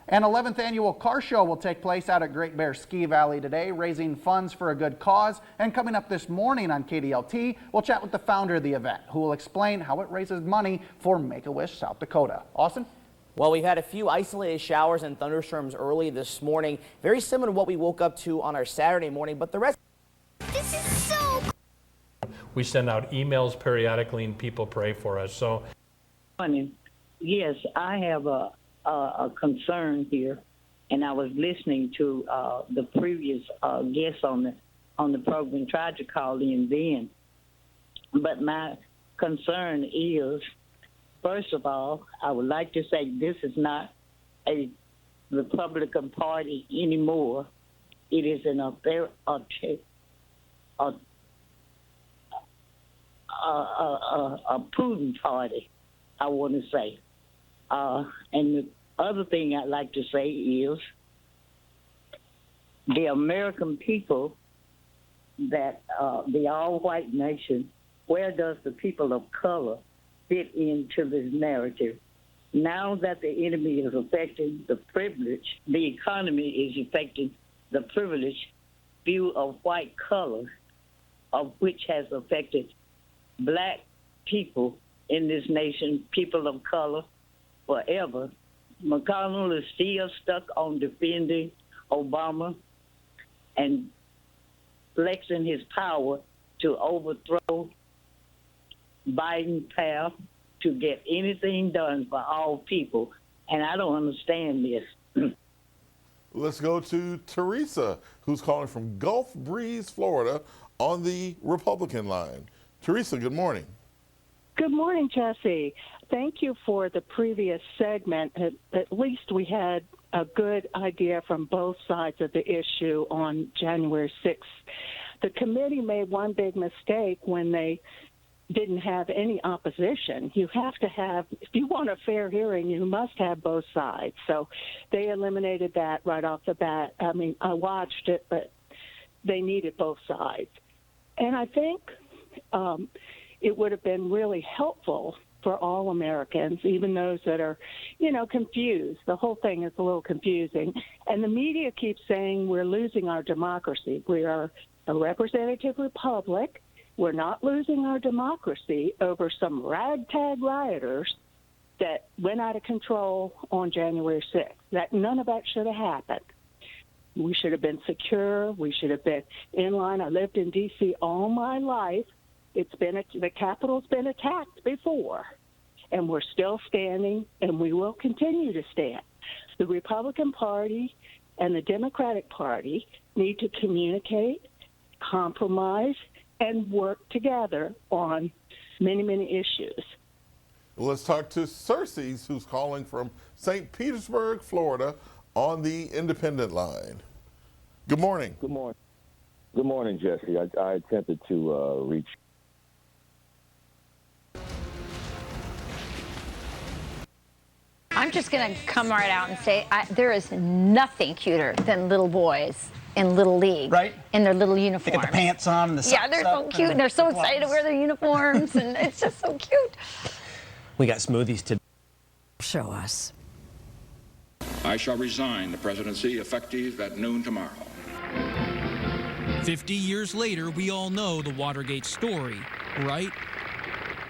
An 11th annual car show will take place out at Great Bear Ski Valley today, raising funds for a good cause. And coming up this morning on KDLT, we'll chat with the founder of the event, who will explain how it raises money for Make-A-Wish South Dakota. Austin? Well, we've had a few isolated showers and thunderstorms early this morning, very similar to what we woke up to on our Saturday morning, but the rest... This is so cool. We send out emails periodically and people pray for us. So, yes, I have a concern here, and I was listening to the previous guests on the program, tried to call in then. But my concern is, first of all, I would like to say this is not a Republican Party anymore. It is a Putin party, I want to say. And the other thing I'd like to say is the American people, that the all-white nation, where does the people of color fit into this narrative? Now that the enemy is affecting the privilege, the economy is affecting the privileged view of white color, of which has affected black people in this nation, people of color, forever. McConnell is still stuck on defending Obama and flexing his power to overthrow Biden's path to get anything done for all people. And I don't understand this. Let's go to Teresa, who's calling from Gulf Breeze, Florida, on the Republican line. Teresa, good morning. Good morning, Jesse. Thank you for the previous segment. At least we had a good idea from both sides of the issue on January 6th. The committee made one big mistake when they didn't have any opposition. You have to have, if you want a fair hearing, you must have both sides. So they eliminated that right off the bat. I mean, I watched it, but they needed both sides. And I think it would have been really helpful for all Americans, even those that are, confused. The whole thing is a little confusing. And the media keeps saying we're losing our democracy. We are a representative republic. We're not losing our democracy over some ragtag rioters that went out of control on January 6th. That none of that should have happened. We should have been secure. We should have been in line. I lived in D.C. all my life. The Capitol's been attacked before, and we're still standing, and we will continue to stand. The Republican Party and the Democratic Party need to communicate, compromise, and work together on many, many issues. Let's talk to Cersei, who's calling from St. Petersburg, Florida, on the independent line. Good morning. Good morning. Good morning, Jesse. I attempted to reach. I'm just going to come right out and say there is nothing cuter than little boys in Little League, right? In their little uniforms. They get the pants on and the socks. Yeah, they're so cute, and they're so excited to wear their uniforms, and it's just so cute. We got smoothies to show us. I shall resign the presidency effective at noon tomorrow. 50 years later, we all know the Watergate story, right?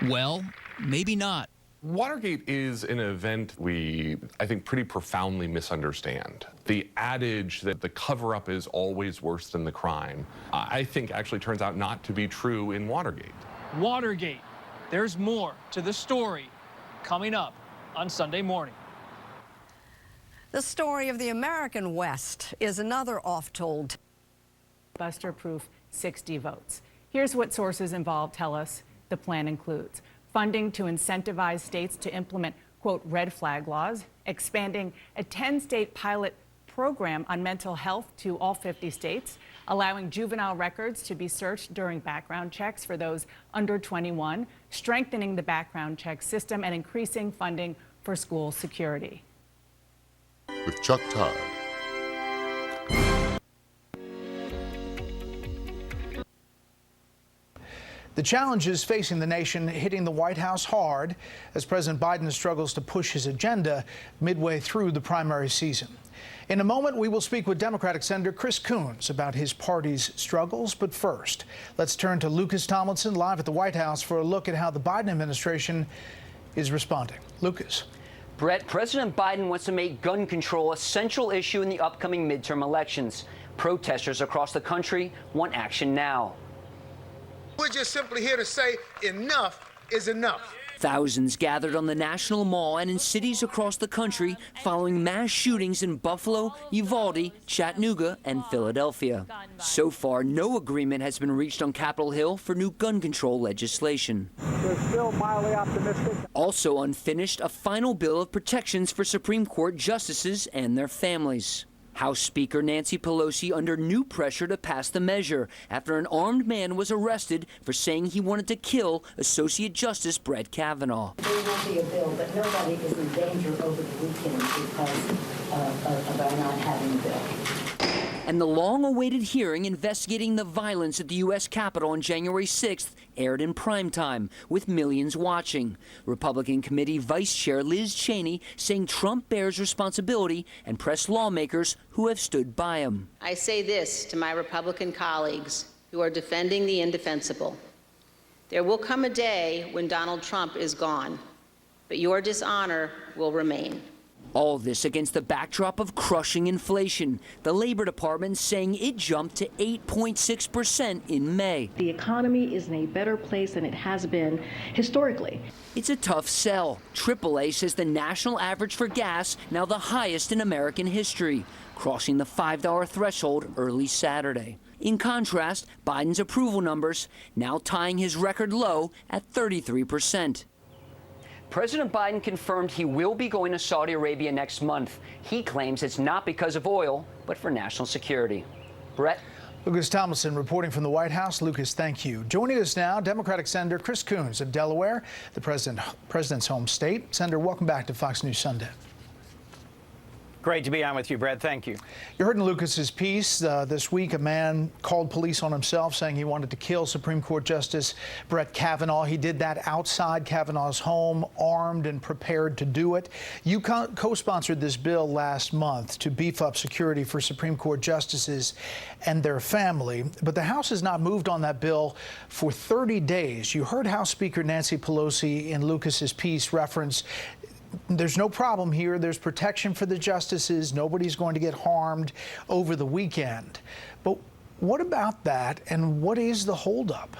Well, maybe not. Watergate is an event we, I think, pretty profoundly misunderstand. The adage that the cover-up is always worse than the crime, I think actually turns out not to be true in Watergate. Watergate. There's more to the story coming up on Sunday morning. The story of the American West is another oft-told. Buster-proof 60 votes. Here's what sources involved tell us the plan includes. Funding to incentivize states to implement, quote, red flag laws, expanding a 10-state pilot program on mental health to all 50 states, allowing juvenile records to be searched during background checks for those under 21, strengthening the background check system, and increasing funding for school security. With Chuck Todd. The challenges facing the nation hitting the White House hard as President Biden struggles to push his agenda midway through the primary season. In a moment, we will speak with Democratic Senator Chris Coons about his party's struggles. But first, let's turn to Lucas Tomlinson live at the White House for a look at how the Biden administration is responding. Lucas. Brett, President Biden wants to make gun control a central issue in the upcoming midterm elections. Protesters across the country want action now. We're just simply here to say enough is enough. Thousands gathered on the National Mall and in cities across the country following mass shootings in Buffalo, Uvalde, Chattanooga, and Philadelphia. So far, no agreement has been reached on Capitol Hill for new gun control legislation. We're still mildly optimistic. Also unfinished, a final bill of protections for Supreme Court justices and their families. House Speaker Nancy Pelosi under new pressure to pass the measure after an armed man was arrested for saying he wanted to kill Associate Justice Brett Kavanaugh. There will be a bill, but nobody is in danger over the weekend because of our not having a bill. And the long-awaited hearing investigating the violence at the U.S. Capitol on January 6th aired in primetime, with millions watching. Republican Committee Vice Chair Liz Cheney saying Trump bears responsibility and pressed lawmakers who have stood by him. I say this to my Republican colleagues who are defending the indefensible. There will come a day when Donald Trump is gone, but your dishonor will remain. All this against the backdrop of crushing inflation. The Labor Department saying it jumped to 8.6% in May. The economy is in a better place than it has been historically. It's a tough sell. AAA says the national average for gas now the highest in American history, crossing the $5 threshold early Saturday. In contrast, Biden's approval numbers now tying his record low at 33%. President Biden confirmed he will be going to Saudi Arabia next month. He claims it's not because of oil, but for national security. Brett? Lucas Tomlinson reporting from the White House. Lucas, thank you. Joining us now, Democratic Senator Chris Coons of Delaware, the president's home state. Senator, welcome back to Fox News Sunday. Great to be on with you, Brad. Thank you. You heard in Lucas's piece this week, a man called police on himself, saying he wanted to kill Supreme Court Justice Brett Kavanaugh. He did that outside Kavanaugh's home, armed and prepared to do it. You co-sponsored this bill last month to beef up security for Supreme Court justices and their family, but the House has not moved on that bill for 30 days. You heard House Speaker Nancy Pelosi in Lucas's piece reference there's no problem here. There's protection for the justices. Nobody's going to get harmed over the weekend. But what about that, and what is the holdup?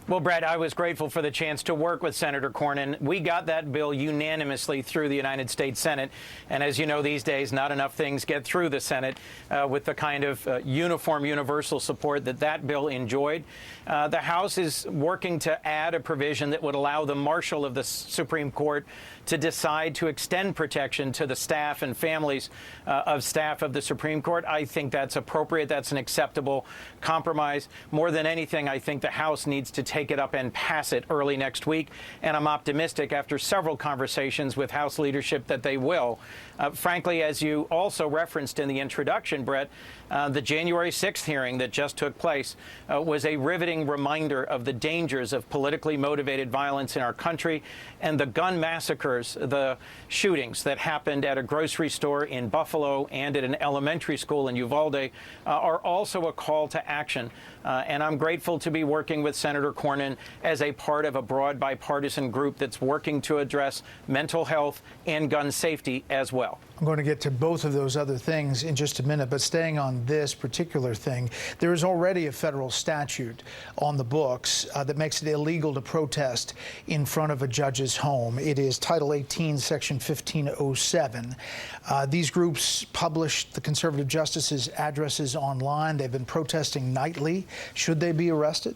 Well, Brad, I was grateful for the chance to work with Senator Cornyn. We got that bill unanimously through the United States Senate. And as you know, these days, not enough things get through the Senate with the kind of uniform, universal support that that bill enjoyed. The House is working to add a provision that would allow the Marshal of the Supreme Court to decide to extend protection to the staff and families of staff of the Supreme Court. I think that's appropriate. That's an acceptable compromise. More than anything, I think the House needs to take it up and pass it early next week. And I'm optimistic after several conversations with House leadership that they will. Frankly, as you also referenced in the introduction, Brett, the January 6th hearing that just took place was a riveting reminder of the dangers of politically motivated violence in our country, and the gun massacres, the shootings that happened at a grocery store in Buffalo and at an elementary school in Uvalde are also a call to action. And I'm grateful to be working with Senator Cornyn as a part of a broad bipartisan group that's working to address mental health and gun safety as well. I'm going to get to both of those other things in just a minute, but staying on this particular thing, there is already a federal statute on the books that makes it illegal to protest in front of a judge's home. It is Title 18, Section 1507. These groups publish the conservative justices' addresses online. They've been protesting nightly. Should they be arrested?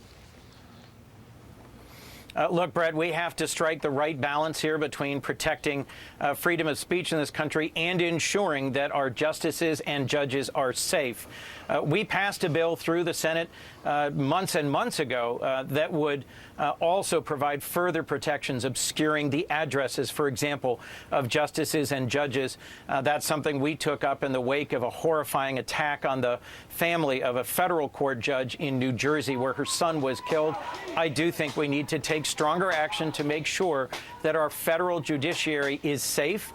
Look, Brett, we have to strike the right balance here between protecting freedom of speech in this country and ensuring that our justices and judges are safe. We passed a bill through the Senate months and months ago that would also provide further protections obscuring the addresses, for example, of justices and judges. That's something we took up in the wake of a horrifying attack on the family of a federal court judge in New Jersey where her son was killed. I do think we need to take stronger action to make sure that our federal judiciary is safe,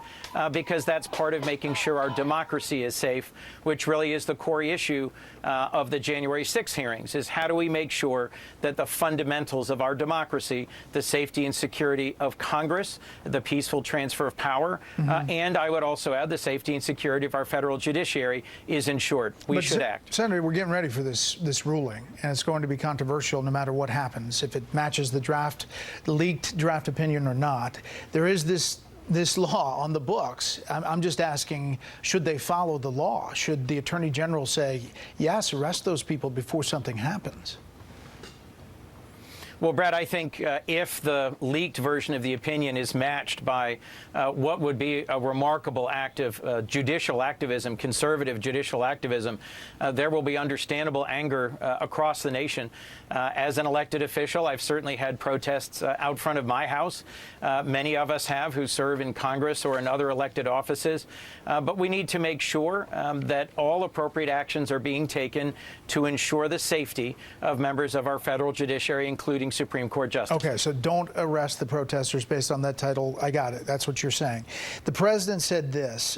because that's part of making sure our democracy is safe, which really is the core issue of the January 6th hearings, is how do we make sure that the fundamentals of our democracy, the safety and security of Congress, the peaceful transfer of power, and I would also add the safety and security of our federal judiciary is ensured. We should act. Senator, we're getting ready for this ruling, and it's going to be controversial no matter what happens, if it matches the leaked draft opinion or not. There is this law on the books. I'm just asking, should they follow the law? Should the Attorney General say, yes, arrest those people before something happens? Well, Brad, I think if the leaked version of the opinion is matched by what would be a remarkable act of judicial activism, conservative judicial activism, there will be understandable anger across the nation. As an elected official, I've certainly had protests out front of my house. Many of us have who serve in Congress or in other elected offices. But we need to make sure that all appropriate actions are being taken to ensure the safety of members of our federal judiciary, including Supreme Court justices. Okay, so don't arrest the protesters based on that title. I got it. That's what you're saying. The president said this.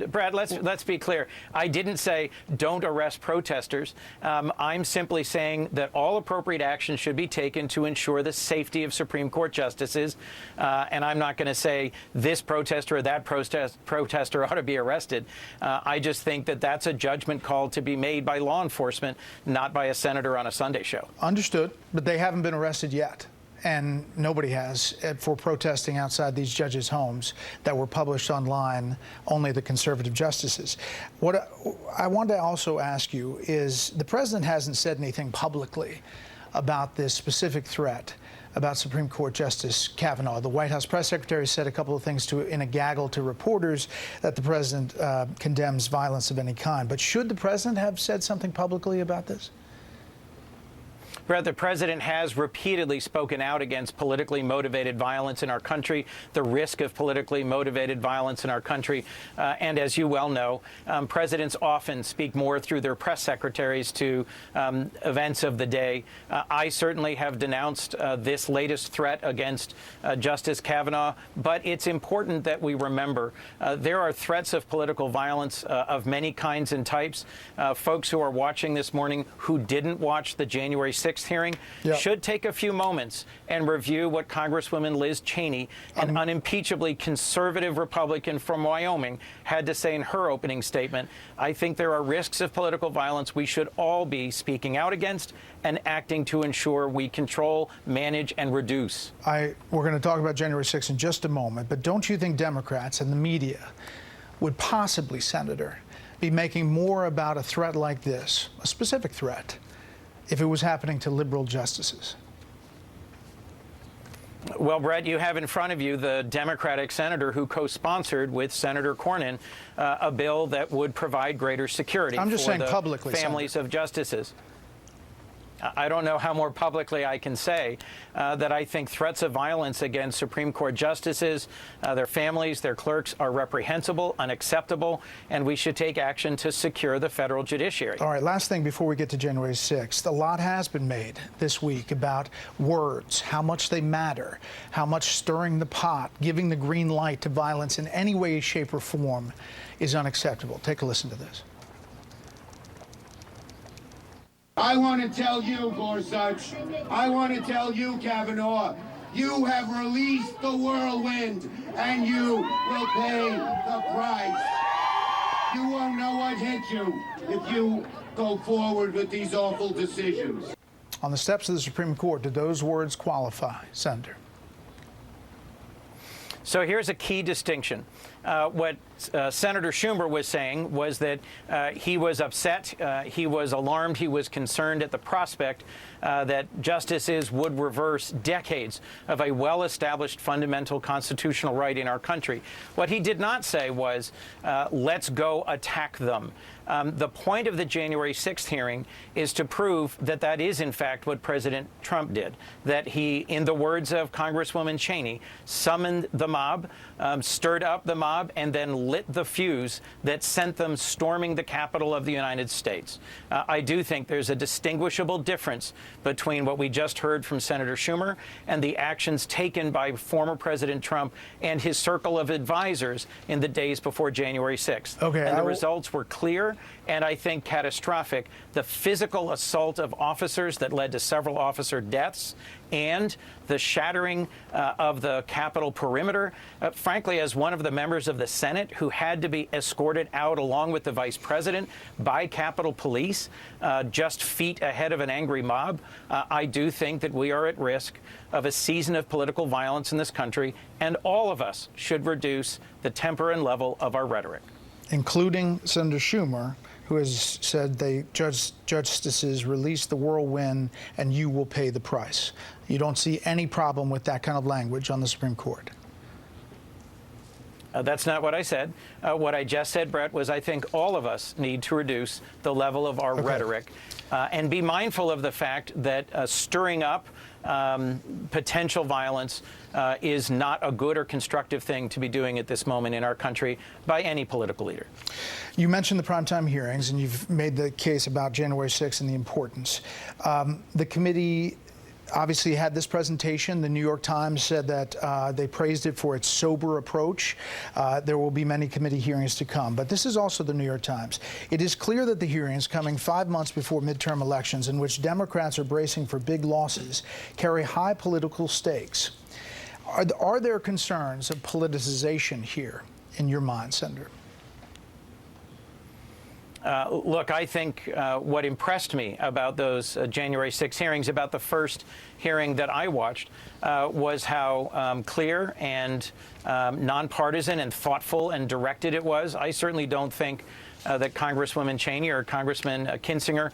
Brad, let's be clear. I didn't say don't arrest protesters. I'm simply saying that all appropriate action should be taken to ensure the safety of Supreme Court justices. And I'm not going to say this protester or that protester ought to be arrested. I just think that that's a judgment call to be made by law enforcement, not by a senator on a Sunday show. Understood, but they haven't been arrested yet. And nobody has for protesting outside these judges' homes that were published online, only the conservative justices. What I want to also ask you is the president hasn't said anything publicly about this specific threat about Supreme Court Justice Kavanaugh. The White House press secretary said a couple of things in a gaggle to reporters that the president condemns violence of any kind. But should the president have said something publicly about this? Brett, the president has repeatedly spoken out against politically motivated violence in our country, the risk of politically motivated violence in our country. And as you well know, presidents often speak more through their press secretaries to events of the day. I certainly have denounced this latest threat against Justice Kavanaugh, but it's important that we remember there are threats of political violence of many kinds and types. Folks who are watching this morning who didn't watch the January 6th hearing should take a few moments and review what Congresswoman Liz Cheney, an unimpeachably conservative Republican from Wyoming, had to say in her opening statement. I think there are risks of political violence we should all be speaking out against and acting to ensure we control, manage, and reduce. We're going to talk about January 6th in just a moment, but don't you think Democrats and the media would possibly, Senator, be making more about a threat like this, a specific threat, if it was happening to liberal justices? Well, Brett, you have in front of you the Democratic senator who co-sponsored with Senator Cornyn a bill that would provide greater security I'm just for saying the publicly, families of justices. I don't know how more publicly I can say that I think threats of violence against Supreme Court justices, their families, their clerks are reprehensible, unacceptable, and we should take action to secure the federal judiciary. All right, last thing before we get to January 6th. A lot has been made this week about words, how much they matter, how much stirring the pot, giving the green light to violence in any way, shape, or form is unacceptable. Take a listen to this. I want to tell you, Gorsuch, I want to tell you, Kavanaugh, you have released the whirlwind, and you will pay the price. You won't know what hit you if you go forward with these awful decisions. On the steps of the Supreme Court, do those words qualify, Senator? So here's a key distinction. What Senator Schumer was saying was that he was upset, he was alarmed, he was concerned at the prospect that justices would reverse decades of a well-established fundamental constitutional right in our country. What he did not say was, let's go attack them. The point of the January 6th hearing is to prove that that is, in fact, what President Trump did, that he, in the words of Congresswoman Cheney, summoned the mob, stirred up the mob, and then lit the fuse that sent them storming the Capitol of the United States. I do think there's a distinguishable difference between what we just heard from Senator Schumer and the actions taken by former President Trump and his circle of advisors in the days before January 6th. Okay, and the results were clear and I think catastrophic. The physical assault of officers that led to several officer deaths and the shattering of the Capitol perimeter. Frankly, as one of the members of the Senate who had to be escorted out along with the vice president by Capitol Police just feet ahead of an angry mob, I do think that we are at risk of a season of political violence in this country, and all of us should reduce the temper and level of our rhetoric. Including Senator Schumer, who has said justices release the whirlwind and you will pay the price. You don't see any problem with that kind of language on the Supreme Court? That's not what I said. What I just said, Brett, was I think all of us need to reduce the level of our rhetoric and be mindful of the fact that stirring up potential violence is not a good or constructive thing to be doing at this moment in our country by any political leader. You mentioned the primetime hearings, and you've made the case about January 6th and the importance. The committee obviously had this presentation. The New York Times said that they praised it for its sober approach. There will be many committee hearings to come. But this is also the New York Times. It is clear that the hearings coming 5 months before midterm elections, in which Democrats are bracing for big losses, carry high political stakes. Are there concerns of politicization here in your mind, Senator? Look, I think what impressed me about those January 6 hearings, about the first hearing that I watched, was how clear and nonpartisan and thoughtful and directed it was. I certainly don't think that Congresswoman Cheney or Congressman Kinzinger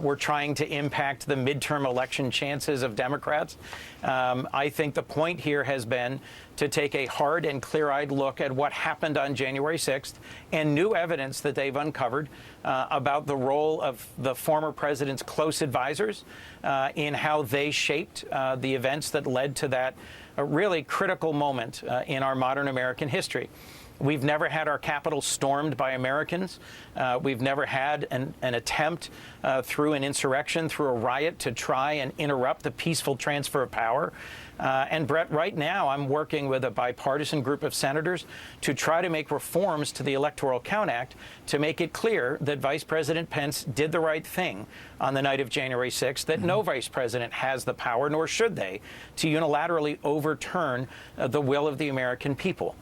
were trying to impact the midterm election chances of Democrats. I think the point here has been to take a hard and clear-eyed look at what happened on January 6th and new evidence that they've uncovered about the role of the former president's close advisors in how they shaped the events that led to that really critical moment in our modern American history. We've never had our Capitol stormed by Americans. We've never had an attempt through an insurrection, through a riot, to try and interrupt the peaceful transfer of power. And Brett, right now I'm working with a bipartisan group of senators to try to make reforms to the Electoral Count Act to make it clear that Vice President Pence did the right thing on the night of January 6th, that no vice president has the power, nor should they, to unilaterally overturn the will of the American people.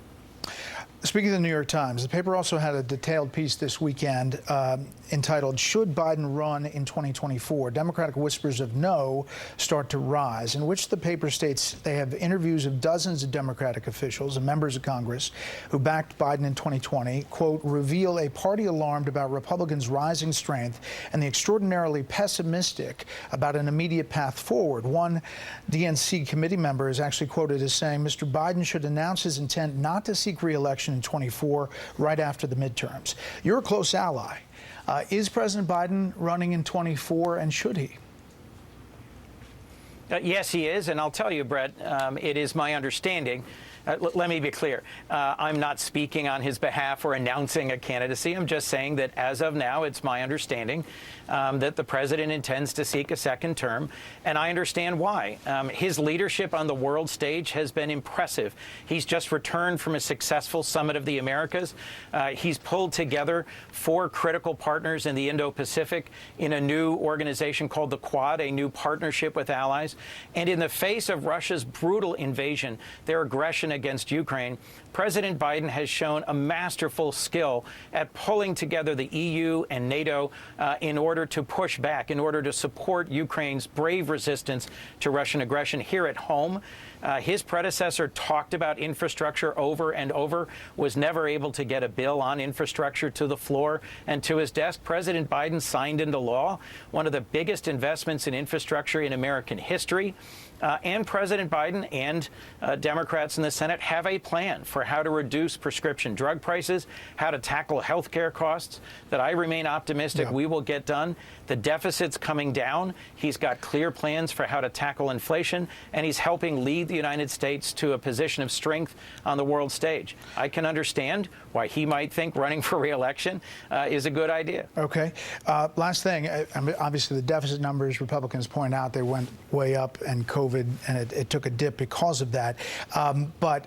Speaking of the New York Times, the paper also had a detailed piece this weekend entitled, "Should Biden Run in 2024? Democratic Whispers of No Start to Rise," in which the paper states they have interviews of dozens of Democratic officials and members of Congress who backed Biden in 2020, quote, "reveal a party alarmed about Republicans' rising strength and the extraordinarily pessimistic about an immediate path forward." One DNC committee member is actually quoted as saying Mr. Biden should announce his intent not to seek re-election in 24 right after the midterms. You're a close ally. Is President Biden running in 24, and should he? Yes, he is. And I'll tell you, Brett, it is my understanding. Let me be clear. I'm not speaking on his behalf or announcing a candidacy. I'm just saying that as of now, it's my understanding that the president intends to seek a second term, and I understand why. His leadership on the world stage has been impressive. He's just returned from a successful Summit of the Americas. He's pulled together 4 critical partners in the Indo-Pacific in a new organization called the Quad, a new partnership with allies. And in the face of Russia's brutal invasion, their aggression against Ukraine, President Biden has shown a masterful skill at pulling together the EU and NATO in order to push back, in order to support Ukraine's brave resistance to Russian aggression here at home. His predecessor talked about infrastructure over and over, was never able to get a bill on infrastructure to the floor and to his desk. President Biden signed into law one of the biggest investments in infrastructure in American history. And President Biden and Democrats in the Senate have a plan for how to reduce prescription drug prices, how to tackle health care costs that I remain optimistic we will get done. The deficit's coming down. He's got clear plans for how to tackle inflation, and he's helping lead the United States to a position of strength on the world stage. I can understand why he might think running for re-election is a good idea. Okay. Last thing, obviously the deficit numbers, Republicans point out, they went way up, and COVID, and it took a dip because of that. But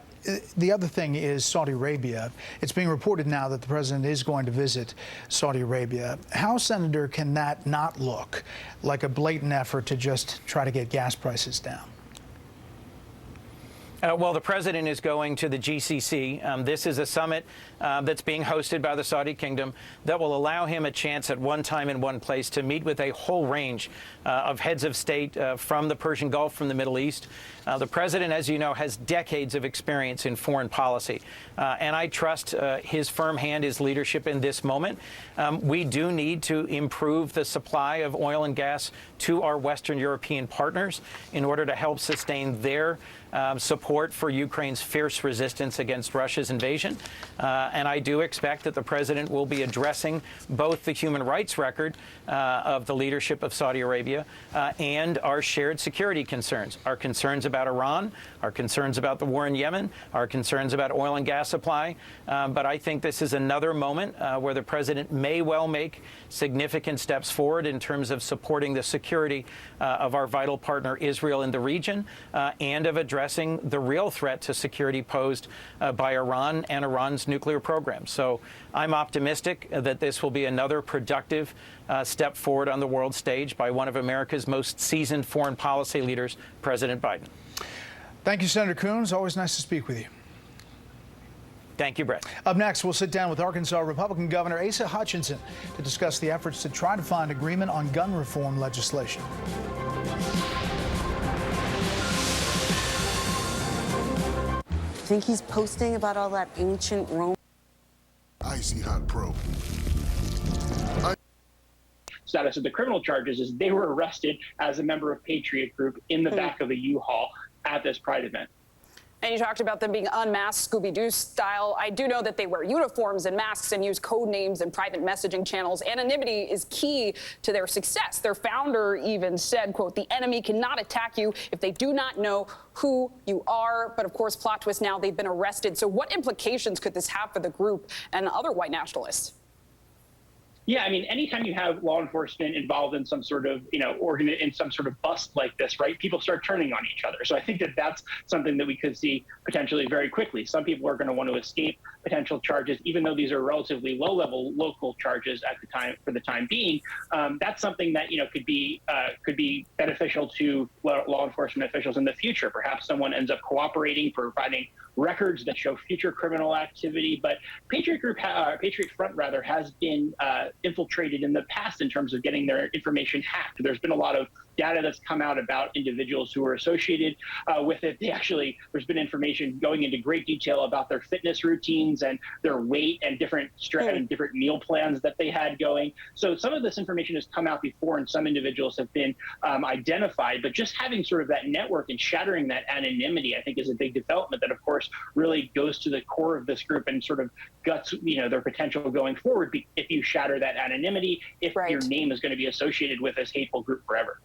the other thing is Saudi Arabia. It's being reported now that the president is going to visit Saudi Arabia. How, Senator, can that not look like a blatant effort to just try to get gas prices down? Well, the president is going to the GCC. This is a summit that's being hosted by the Saudi Kingdom that will allow him a chance at one time in one place to meet with a whole range of heads of state from the Persian Gulf, from the Middle East. The president, as you know, has decades of experience in foreign policy, and I trust his firm hand, his leadership in this moment. We do need to improve the supply of oil and gas to our Western European partners in order to help sustain their support for Ukraine's fierce resistance against Russia's invasion. And I do expect that the president will be addressing both the human rights record of the leadership of Saudi Arabia and our shared security concerns, our concerns about Iran, our concerns about the war in Yemen, our concerns about oil and gas supply. But I think this is another moment where the president may well make significant steps forward in terms of supporting the security of our vital partner Israel in the region and of addressing the real threat to security posed by Iran and Iran's nuclear program. So I'm optimistic that this will be another productive step forward on the world stage by one of America's most seasoned foreign policy leaders, President Biden. Thank you, Senator Coons. Always nice to speak with you. Thank you, Brett. Up next, we'll sit down with Arkansas Republican Governor Asa Hutchinson to discuss the efforts to try to find agreement on gun reform legislation. Think he's posting about all that ancient Rome? Icy Hot Pro. status of the criminal charges is they were arrested as a member of Patriot Group in the back of a U-Haul at this Pride event. And you talked about them being unmasked, Scooby-Doo style. I do know that they wear uniforms and masks and use code names and private messaging channels. Anonymity is key to their success. Their founder even said, quote, "The enemy cannot attack you if they do not know who you are." But of course, plot twist now, they've been arrested. So what implications could this have for the group and other white nationalists? Yeah, I mean, anytime you have law enforcement involved in some sort of, in some sort of bust like this, right, people start turning on each other. So I think that that's something that we could see potentially very quickly. Some people are going to want to escape potential charges, even though these are relatively low-level local charges at the time, for the time being. That's something that, could be beneficial to law enforcement officials in the future. Perhaps someone ends up cooperating, providing records that show future criminal activity. But Patriot Front has been infiltrated in the past in terms of getting their information hacked. There's been a lot of data that's come out about individuals who are associated with it. There's been information going into great detail about their fitness routines and their weight and different meal plans that they had going. So some of this information has come out before, and some individuals have been identified. But just having sort of that network and shattering that anonymity, I think, is a big development that, of course, really goes to the core of this group and sort of guts, their potential going forward. If you shatter that anonymity, if your name is going to be associated with this hateful group forever.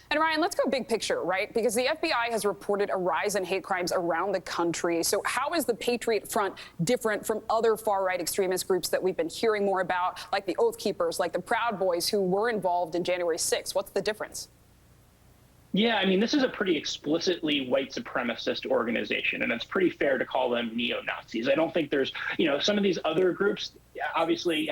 And Ryan, let's go big picture, right? Because the FBI has reported a rise in hate crimes around the country. So how is the Patriot Front different from other far-right extremist groups that we've been hearing more about, like the Oath Keepers, like the Proud Boys, who were involved in January 6th? What's the difference? Yeah, I mean, this is a pretty explicitly white supremacist organization, and it's pretty fair to call them neo-Nazis. I don't think there's, some of these other groups obviously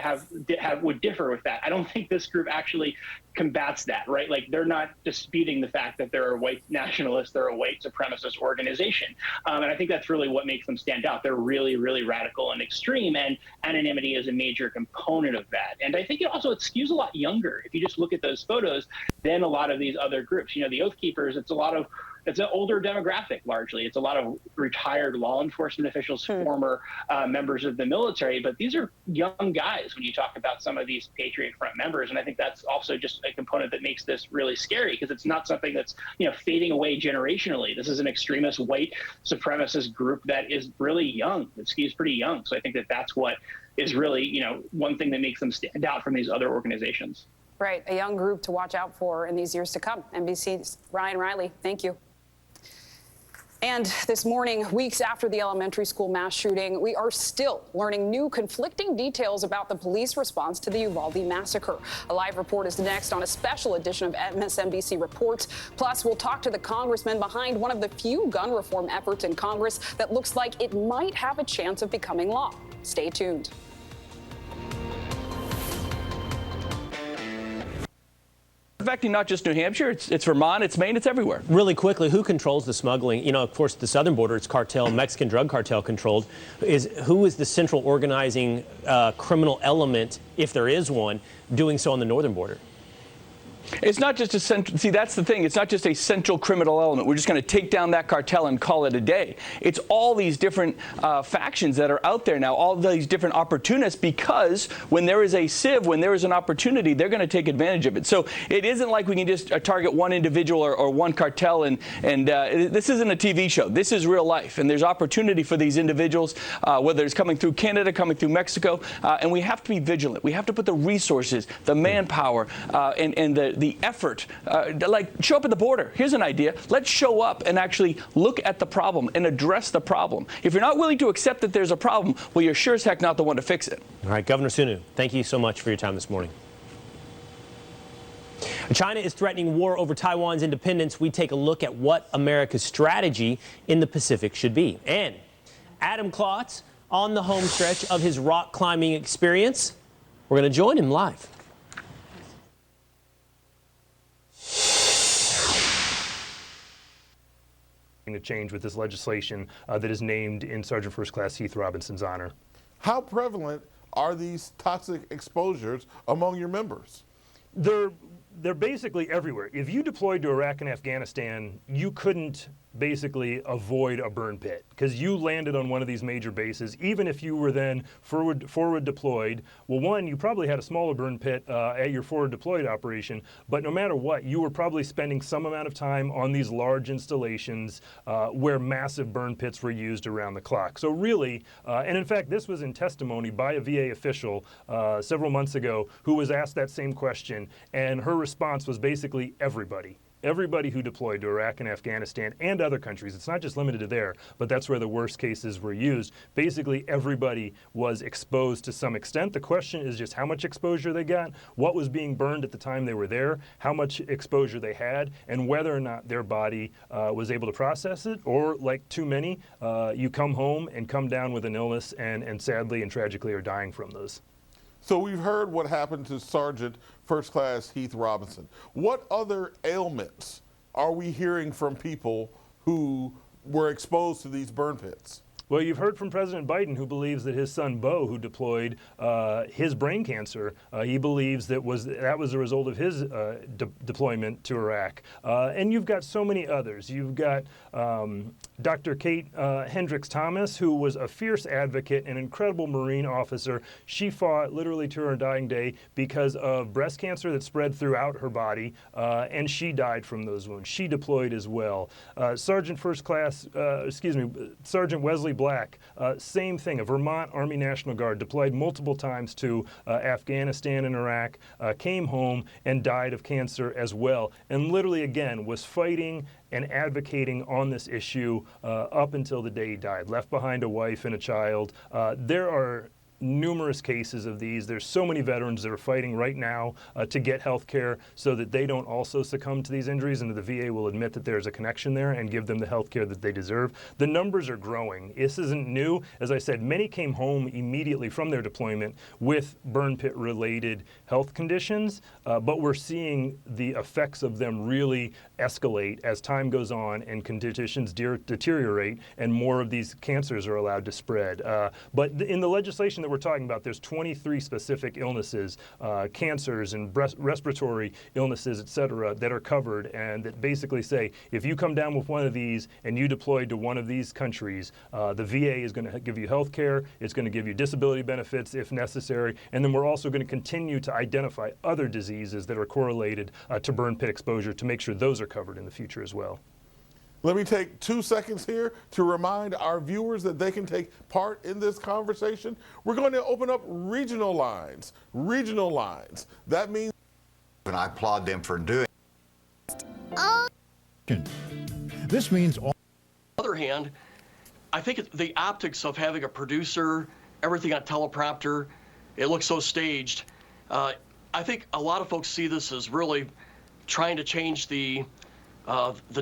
would differ with that. I don't think this group actually combats that, right? Like, they're not disputing the fact that they're a white nationalist, they're a white supremacist organization. And I think that's really what makes them stand out. They're really, really radical and extreme, and anonymity is a major component of that. And I think it skews a lot younger, if you just look at those photos, than a lot of these other groups. The Oath Keepers, it's an older demographic, largely. It's a lot of retired law enforcement officials, former members of the military, but these are young guys when you talk about some of these Patriot Front members. And I think that's also just a component that makes this really scary, because it's not something that's, fading away generationally. This is an extremist white supremacist group that is really young. It skews pretty young. So I think that that's what is really, one thing that makes them stand out from these other organizations. Right, a young group to watch out for in these years to come. NBC's Ryan Riley, thank you. And this morning, weeks after the elementary school mass shooting, we are still learning new conflicting details about the police response to the Uvalde massacre. A live report is next on a special edition of MSNBC Reports. Plus, we'll talk to the congressman behind one of the few gun reform efforts in Congress that looks like it might have a chance of becoming law. Stay tuned. Affecting not just New Hampshire, it's Vermont, it's Maine, it's everywhere. Really quickly, who controls the smuggling? Of course, the southern border, it's cartel, Mexican drug cartel controlled. Who is the central organizing criminal element, if there is one, doing so on the northern border? It's not just a central, see, that's the thing. It's not just a central criminal element. We're just going to take down that cartel and call it a day. It's all these different factions that are out there now, all these different opportunists, because when there is a sieve, when there is an opportunity, they're going to take advantage of it. So it isn't like we can just target one individual or one cartel, and this isn't a TV show. This is real life, and there's opportunity for these individuals, whether it's coming through Canada, coming through Mexico, and we have to be vigilant. We have to put the resources, the manpower, and the effort, like show up at the border. Here's an idea. Let's show up and actually look at the problem and address the problem. If you're not willing to accept that there's a problem, well, you're sure as heck not the one to fix it. All right, Governor Sununu, thank you so much for your time this morning. China is threatening war over Taiwan's independence. We take a look at what America's strategy in the Pacific should be. And Adam Klotz on the home stretch of his rock climbing experience. We're going to join him live. To change with this legislation that is named in Sergeant First Class Heath Robinson's honor. How prevalent are these toxic exposures among your members? They're basically everywhere. If you deployed to Iraq and Afghanistan, you couldn't basically avoid a burn pit, because you landed on one of these major bases. Even if you were then forward deployed, well, one, you probably had a smaller burn pit at your forward deployed operation, but no matter what, you were probably spending some amount of time on these large installations where massive burn pits were used around the clock. So really, and in fact, this was in testimony by a VA official several months ago who was asked that same question, and her response was basically everybody. Everybody who deployed to Iraq and Afghanistan and other countries, it's not just limited to there, but that's where the worst cases were used. Basically, everybody was exposed to some extent. The question is just how much exposure they got, what was being burned at the time they were there, how much exposure they had, and whether or not their body was able to process it, or like too many, you come home and come down with an illness and sadly and tragically are dying from those. So we've heard what happened to Sergeant First Class Heath Robinson. What other ailments are we hearing from people who were exposed to these burn pits? Well, you've heard from President Biden, who believes that his son Beau, who deployed his brain cancer, he believes that was a result of his deployment to Iraq. And you've got so many others. You've got Dr. Kate Hendricks Thomas, who was a fierce advocate, an incredible Marine officer. She fought literally to her dying day because of breast cancer that spread throughout her body, and she died from those wounds. She deployed as well. Sergeant Wesley Black, same thing, a Vermont Army National Guard, deployed multiple times to Afghanistan and Iraq, came home and died of cancer as well, and literally again was fighting and advocating on this issue up until the day he died. Left behind a wife and a child. There are numerous cases of these. There's so many veterans that are fighting right now to get health care so that they don't also succumb to these injuries, and the VA will admit that there's a connection there and give them the health care that they deserve. The numbers are growing. This isn't new. As I said, many came home immediately from their deployment with burn pit related health conditions, but we're seeing the effects of them really escalate as time goes on and conditions deteriorate and more of these cancers are allowed to spread. But in the legislation that we're talking about, there's 23 specific illnesses, cancers and respiratory illnesses, et cetera, that are covered, and that basically say if you come down with one of these and you deploy to one of these countries, the VA is going to give you health care, it's going to give you disability benefits if necessary, and then we're also going to continue to identify other diseases that are correlated to burn pit exposure to make sure those are covered in the future as well. Let me take 2 seconds here to remind our viewers that they can take part in this conversation. We're going to open up regional lines. Regional lines. That means... And I applaud them for doing This means... On the other hand, I think the optics of having a producer, everything on teleprompter, it looks so staged. I think a lot of folks see this as really trying to change the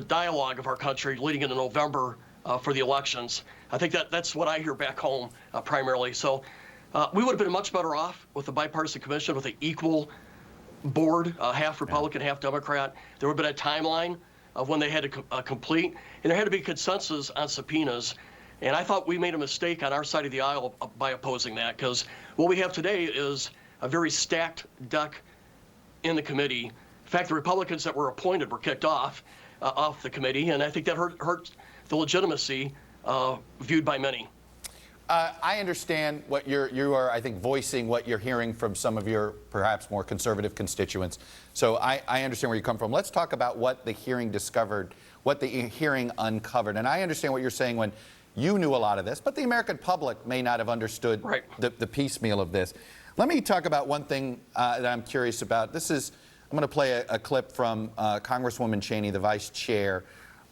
dialogue of our country leading into November for the elections. I think that's what I hear back home primarily. So we would have been much better off with the bipartisan commission with an equal board, half Republican, half Democrat. There would have been a timeline of when they had to complete, and there had to be consensus on subpoenas. And I thought we made a mistake on our side of the aisle by opposing that, because what we have today is a very stacked deck in the committee. In fact, the Republicans that were appointed were kicked off the committee, and I think that hurt the legitimacy viewed by many. I understand what you are, I think, voicing what you're hearing from some of your perhaps more conservative constituents. So I understand where you come from. Let's talk about what the hearing discovered, what the hearing uncovered. And I understand what you're saying when you knew a lot of this, but the American public may not have understood the piecemeal of this. Let me talk about one thing that I'm curious about. I'm going to play a clip from Congresswoman Cheney, the vice chair,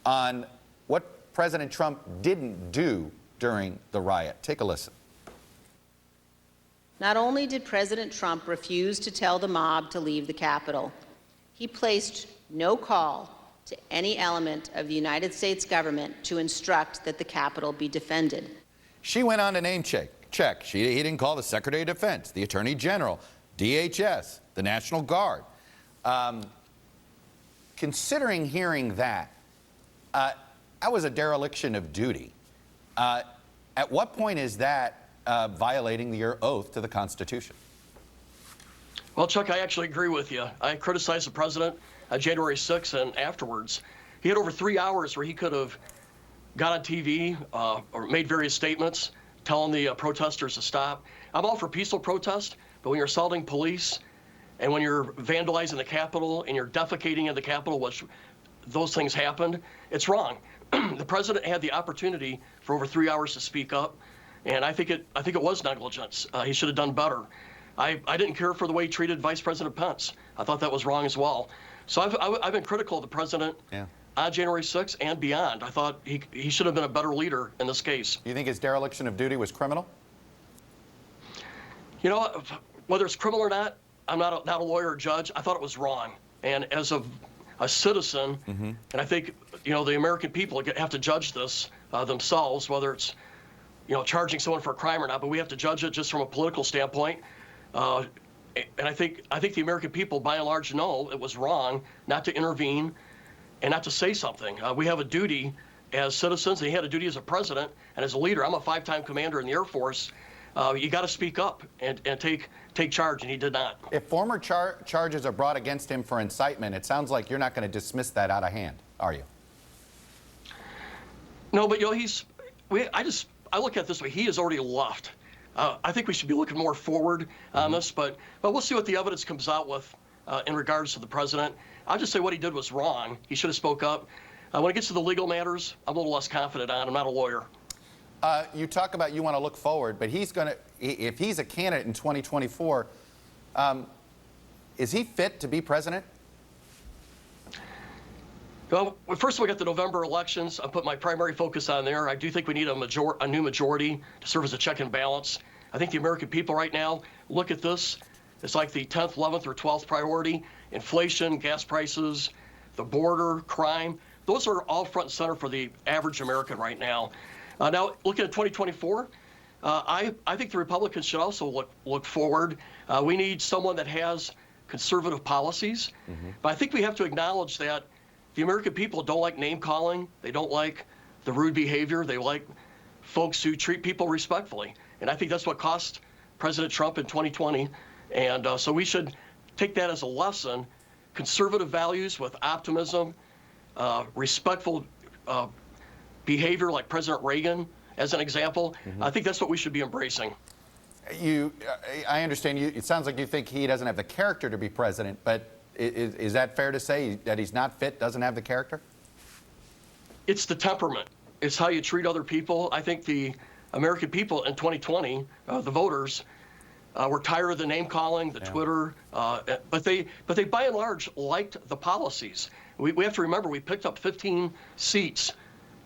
on what President Trump didn't do during the riot. Take a listen. Not only did President Trump refuse to tell the mob to leave the Capitol, he placed no call to any element of the United States government to instruct that the Capitol be defended. She went on to name check. He didn't call the Secretary of Defense, the Attorney General, DHS, the National Guard. Considering hearing that was a dereliction of duty. At what point is that violating your oath to the Constitution? Well, Chuck, I actually agree with you. I criticized the president on January 6th and afterwards. he had over 3 hours where he could have got on TV or made various statements telling the protesters to stop. I'm all for peaceful protest, but when you're assaulting police and when you're vandalizing the Capitol and you're defecating in the Capitol, which those things happened, it's wrong. The president had the opportunity for over 3 hours to speak up, and I think it was negligence. He should have done better. I didn't care for the way he treated Vice President Pence. I thought that was wrong as well. So I've been critical of the president on January 6th and beyond. I thought he should have been a better leader in this case. You think his dereliction of duty was criminal? You know, whether it's criminal or not, I'm not a lawyer or judge. I thought it was wrong. And as a citizen, and I think, you know, the American people have to judge this themselves, whether it's, you know, charging someone for a crime or not, but we have to judge it just from a political standpoint. And I think the American people, by and large, know it was wrong not to intervene and not to say something. We have a duty as citizens, and he had a duty as a president and as a leader. I'm a 5-time commander in the Air Force. You got to speak up and take charge, and he did not. If former charges are brought against him for incitement, it sounds like you're not going to dismiss that out of hand, are you? No, but you know, I look at it this way. He has already left. I think we should be looking more forward on this, but we'll see what the evidence comes out with in regards to the president. I'll just say what he did was wrong. He should have spoke up. When it gets to the legal matters, I'm a little less confident on. I'm not a lawyer. You talk about you want to look forward, but he's going to, if he's a candidate in 2024, is he fit to be president? Well, first of all, we got the November elections. I put my primary focus on there. I do think we need a new majority to serve as a check and balance. I think the American people right now look at this. It's like the 10th, 11th, or 12th priority. Inflation, gas prices, the border, crime. Those are all front and center for the average American right now. Now, looking at 2024, I think the Republicans should also look forward. We need someone that has conservative policies. But I think we have to acknowledge that the American people don't like name calling. They don't like the rude behavior. They like folks who treat people respectfully. And I think that's what cost President Trump in 2020. And so we should take that as a lesson. Conservative values with optimism, respectful behavior like President Reagan, as an example. I think that's what we should be embracing. I understand you. It sounds like you think he doesn't have the character to be president, but is that fair to say that he's not fit, doesn't have the character? It's the temperament. It's how you treat other people. I think the American people in 2020, the voters, were tired of the name calling, the Twitter, but they by and large liked the policies. We have to remember we picked up 15 seats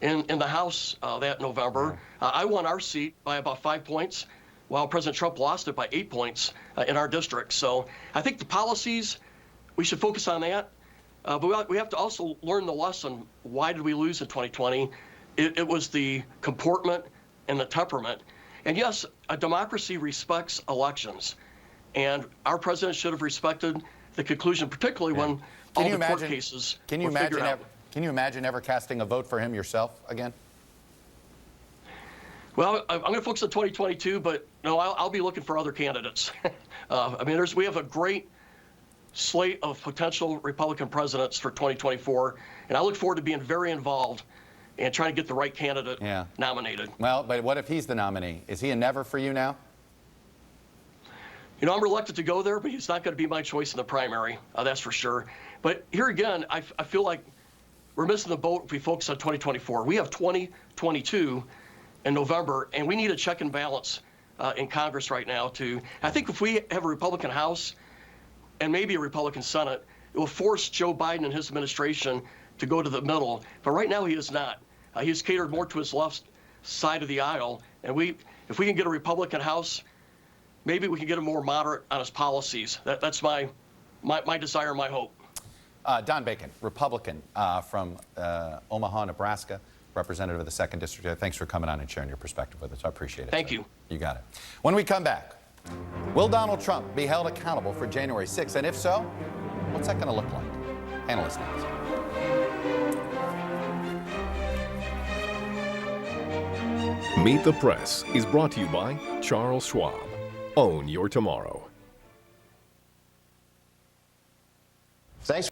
in the House that November. I won our seat by about 5 points, while President Trump lost it by 8 points in our district. So I think the policies, we should focus on that. But we have to also learn the lesson. Why did we lose in 2020? It was the comportment and the temperament. And yes, a democracy respects elections. And our president should have respected the conclusion, particularly when all the court cases were figured out. Can you imagine ever casting a vote for him yourself again? Well, I'm going to focus on 2022, but no, I'll be looking for other candidates. I mean, we have a great slate of potential Republican presidents for 2024, and I look forward to being very involved and trying to get the right candidate nominated. Well, but what if he's the nominee? Is he a never for you now? You know, I'm reluctant to go there, but he's not going to be my choice in the primary, that's for sure. But here again, I feel like we're missing the boat if we focus on 2024. We have 2022 in November, and we need a check and balance in Congress right now. I think if we have a Republican House and maybe a Republican Senate, it will force Joe Biden and his administration to go to the middle. But right now he is not. He's catered more to his left side of the aisle. And if we can get a Republican House, maybe we can get him more moderate on his policies. That's my desire, my hope. Don Bacon, Republican from Omaha, Nebraska, representative of the 2nd District. Thanks for coming on and sharing your perspective with us. I appreciate it. Thank you. You got it. When we come back, will Donald Trump be held accountable for January 6th? And if so, what's that going to look like? Analyst next. Meet the Press is brought to you by Charles Schwab. Own your tomorrow. Thanks.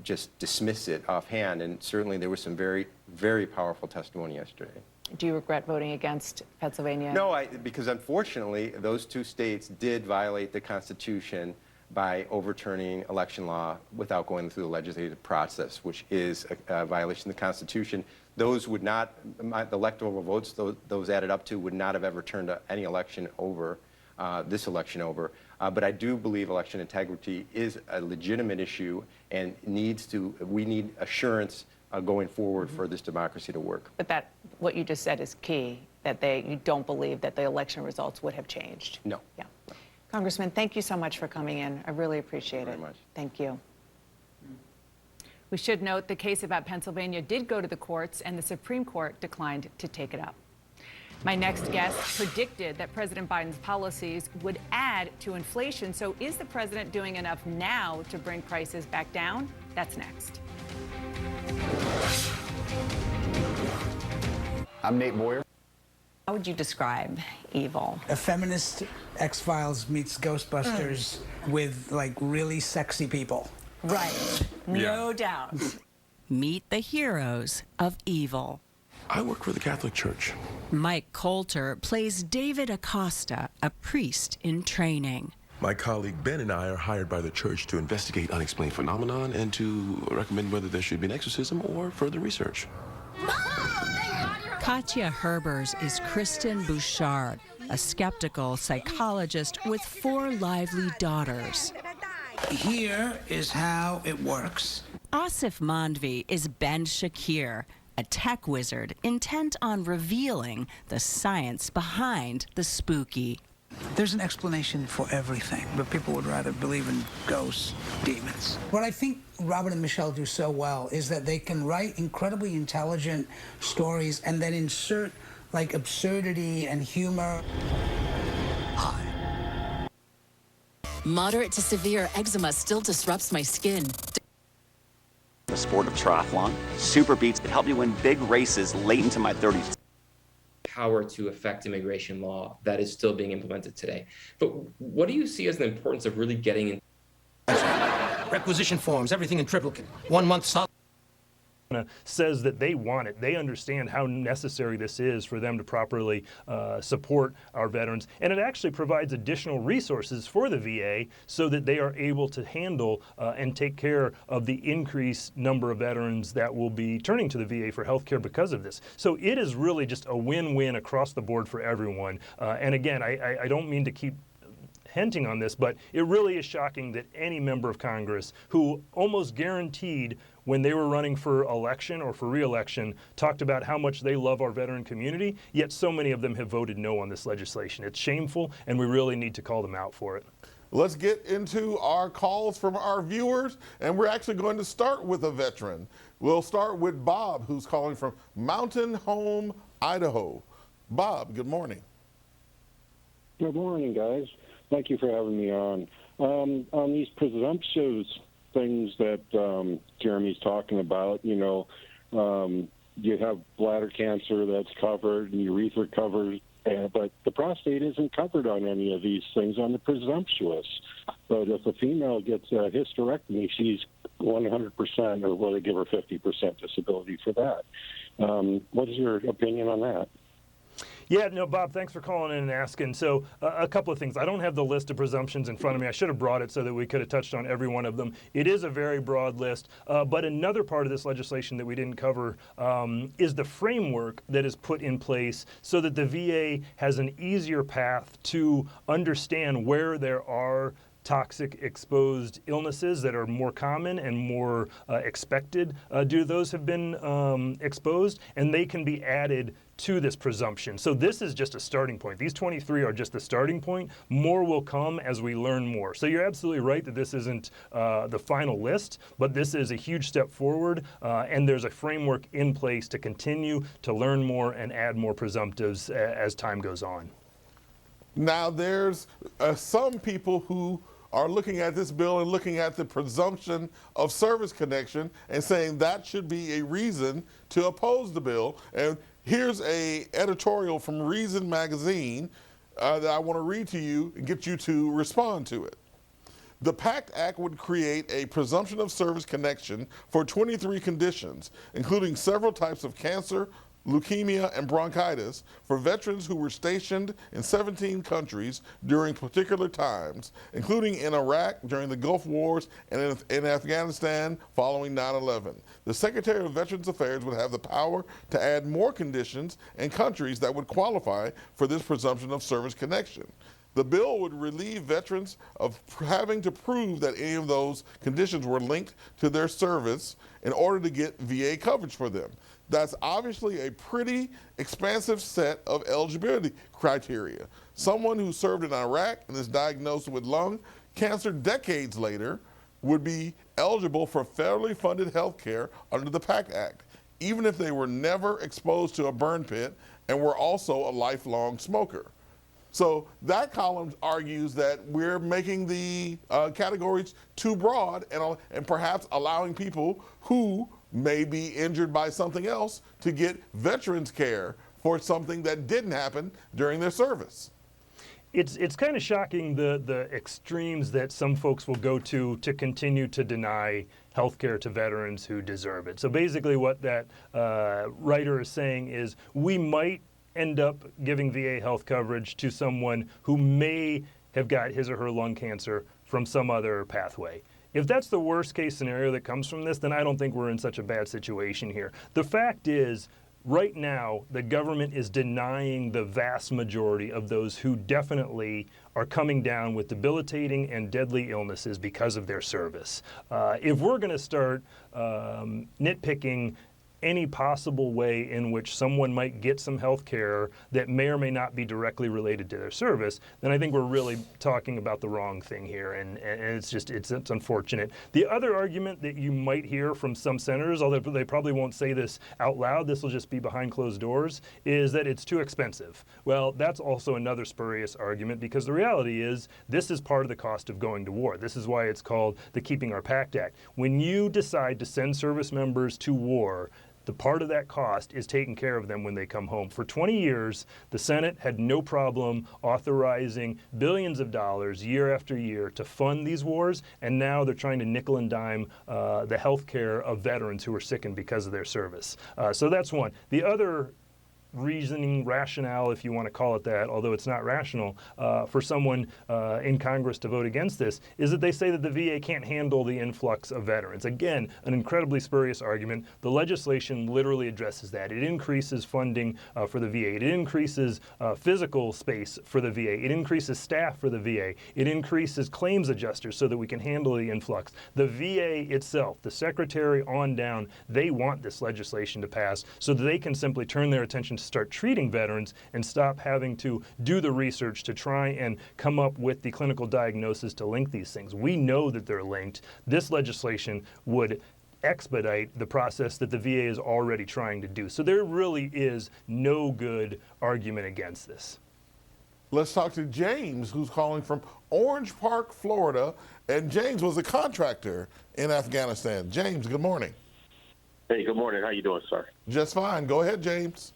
just dismiss it offhand. And certainly there was some very, very powerful testimony yesterday. Do you regret voting against Pennsylvania? No, because unfortunately those two states did violate the Constitution by overturning election law without going through the legislative process, which is a violation of the Constitution. Those would not, the electoral votes those added up to would not have ever turned any election over, this election over. But I do believe election integrity is a legitimate issue and we need assurance going forward for this democracy to work. But what you just said is key, that you don't believe that the election results would have changed. No. Yeah. Congressman, thank you so much for coming in. I really appreciate it. Very much. Thank you. We should note the case about Pennsylvania did go to the courts, and the Supreme Court declined to take it up. My next guest predicted that President Biden's policies would add to inflation. So is the president doing enough now to bring prices back down? That's next. I'm Nate Boyer. How would you describe evil? A feminist X-Files meets Ghostbusters with, like, really sexy people. Right. No doubt. Meet the heroes of evil. I work for the Catholic Church. Mike Coulter plays David Acosta, a priest in training. My colleague Ben and I are hired by the church to investigate unexplained phenomenon and to recommend whether there should be an exorcism or further research. Katya Herbers is Kristen Bouchard, a skeptical psychologist with 4 lively daughters. Here is how it works. Asif Mandvi is Ben Shakir, a tech wizard intent on revealing the science behind the spooky. There's an explanation for everything, but people would rather believe in ghosts, demons. What I think Robert and Michelle do so well is that they can write incredibly intelligent stories and then insert, like, absurdity and humor. Moderate to severe eczema still disrupts my skin. The sport of triathlon, super beats that helped me win big races late into my 30s. Power to affect immigration law that is still being implemented today. But what do you see as the importance of really getting in? Requisition forms, everything in triplicate. 1 month solid. Says that they want it. They understand how necessary this is for them to properly support our veterans. And it actually provides additional resources for the VA so that they are able to handle and take care of the increased number of veterans that will be turning to the VA for health care because of this. So it is really just a win-win across the board for everyone. And again, I don't mean to keep hinting on this, but it really is shocking that any member of Congress who almost guaranteed when they were running for election or for re-election talked about how much they love our veteran community, yet so many of them have voted no on this legislation. It's shameful, and we really need to call them out for it. Let's get into our calls from our viewers, and we're actually going to start with a veteran. We'll start with Bob, who's calling from Mountain Home, Idaho. Bob, good morning. Good morning, guys. Thank you for having me on. On these presumptuous things that Jeremy's talking about, you have bladder cancer that's covered and urethra covered, but the prostate isn't covered on any of these things on the presumptuous. But if a female gets a hysterectomy, she's 100%, or will they give her 50% disability for that? What is your opinion on that? Yeah, no, Bob, thanks for calling in and asking. So a couple of things. I don't have the list of presumptions in front of me. I should have brought it so that we could have touched on every one of them. It is a very broad list. But another part of this legislation that we didn't cover is the framework that is put in place so that the VA has an easier path to understand where there are toxic exposed illnesses that are more common and more expected due to those have been exposed, and they can be added to this presumption. So this is just a starting point. These 23 are just the starting point. More will come as we learn more. So you're absolutely right that this isn't the final list, but this is a huge step forward, and there's a framework in place to continue to learn more and add more presumptives as time goes on. Now there's some people who are looking at this bill and looking at the presumption of service connection and saying that should be a reason to oppose the bill. And here's an editorial from Reason magazine that I want to read to you and get you to respond to it. The PACT Act would create a presumption of service connection for 23 conditions, including several types of cancer, leukemia, and bronchitis for veterans who were stationed in 17 countries during particular times, including in Iraq during the Gulf Wars and in Afghanistan following 9/11. The Secretary of Veterans Affairs would have the power to add more conditions and countries that would qualify for this presumption of service connection. The bill would relieve veterans of having to prove that any of those conditions were linked to their service in order to get VA coverage for them. That's obviously a pretty expansive set of eligibility criteria. Someone who served in Iraq and is diagnosed with lung cancer decades later would be eligible for federally funded health care under the PACT Act, even if they were never exposed to a burn pit and were also a lifelong smoker. So that column argues that we're making the categories too broad and perhaps allowing people who may be injured by something else to get veterans care for something that didn't happen during their service. It's kind of shocking the extremes that some folks will go to continue to deny health care to veterans who deserve it. So basically what that writer is saying is we might end up giving VA health coverage to someone who may have got his or her lung cancer from some other pathway. If that's the worst case scenario that comes from this, then I don't think we're in such a bad situation here. The fact is, right now, the government is denying the vast majority of those who definitely are coming down with debilitating and deadly illnesses because of their service. If we're going to start nitpicking any possible way in which someone might get some health care that may or may not be directly related to their service, then I think we're really talking about the wrong thing here, and it's unfortunate. The other argument that you might hear from some senators, although they probably won't say this out loud, this will just be behind closed doors, is that it's too expensive. Well, that's also another spurious argument, because the reality is this is part of the cost of going to war. This is why it's called the Keeping Our Pact Act. When you decide to send service members to war, the part of that cost is taking care of them when they come home. For 20 years, the Senate had no problem authorizing billions of dollars year after year to fund these wars, and now they're trying to nickel and dime the health care of veterans who are sickened because of their service. So that's one. The other reasoning, rationale, if you want to call it that, although it's not rational, for someone in Congress to vote against this, is that they say that the VA can't handle the influx of veterans. Again, an incredibly spurious argument. The legislation literally addresses that. It increases funding for the VA. It increases physical space for the VA. It increases staff for the VA. It increases claims adjusters so that we can handle the influx. The VA itself, the secretary on down, they want this legislation to pass so that they can simply turn their attention to start treating veterans and stop having to do the research to try and come up with the clinical diagnosis to link these things. We know that they're linked. This legislation would expedite the process that the VA is already trying to do. So there really is no good argument against this. Let's talk to James, who's calling from Orange Park, Florida. And James was a contractor in Afghanistan. James, good morning. Hey, good morning. How you doing, sir? Just fine. Go ahead, James.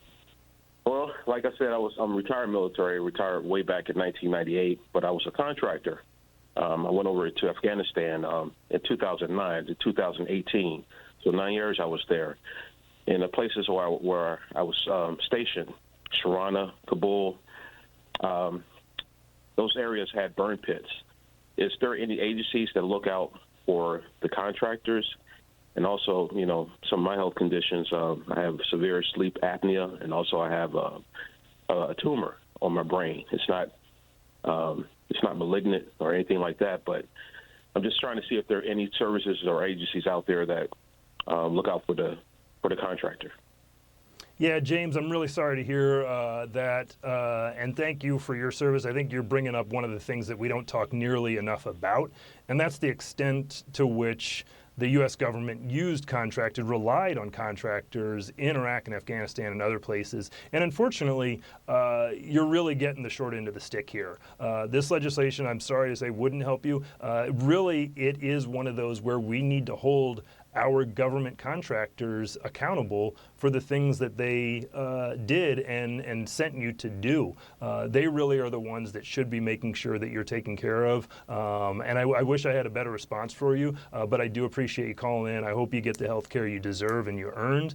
Well, like I said, I'm retired military, retired way back in 1998, but I was a contractor. I went over to Afghanistan in 2009 to 2018, so 9 years I was there. In the places where I was stationed, Sharana, Kabul, those areas had burn pits. Is there any agencies that look out for the contractors? And also, you know, some of my health conditions, I have severe sleep apnea, and also I have a tumor on my brain. It's not malignant or anything like that, but I'm just trying to see if there are any services or agencies out there that look out for the contractor. Yeah, James, I'm really sorry to hear that, and thank you for your service. I think you're bringing up one of the things that we don't talk nearly enough about, and that's the extent to which the U.S. government relied on contractors in Iraq and Afghanistan and other places. And unfortunately, you're really getting the short end of the stick here. This legislation, I'm sorry to say, wouldn't help you. Really, it is one of those where we need to hold our government contractors accountable for the things that they did and sent you to do. They really are the ones that should be making sure that you're taken care of. And I wish I had a better response for you, but I do appreciate you calling in. I hope you get the health care you deserve and you earned,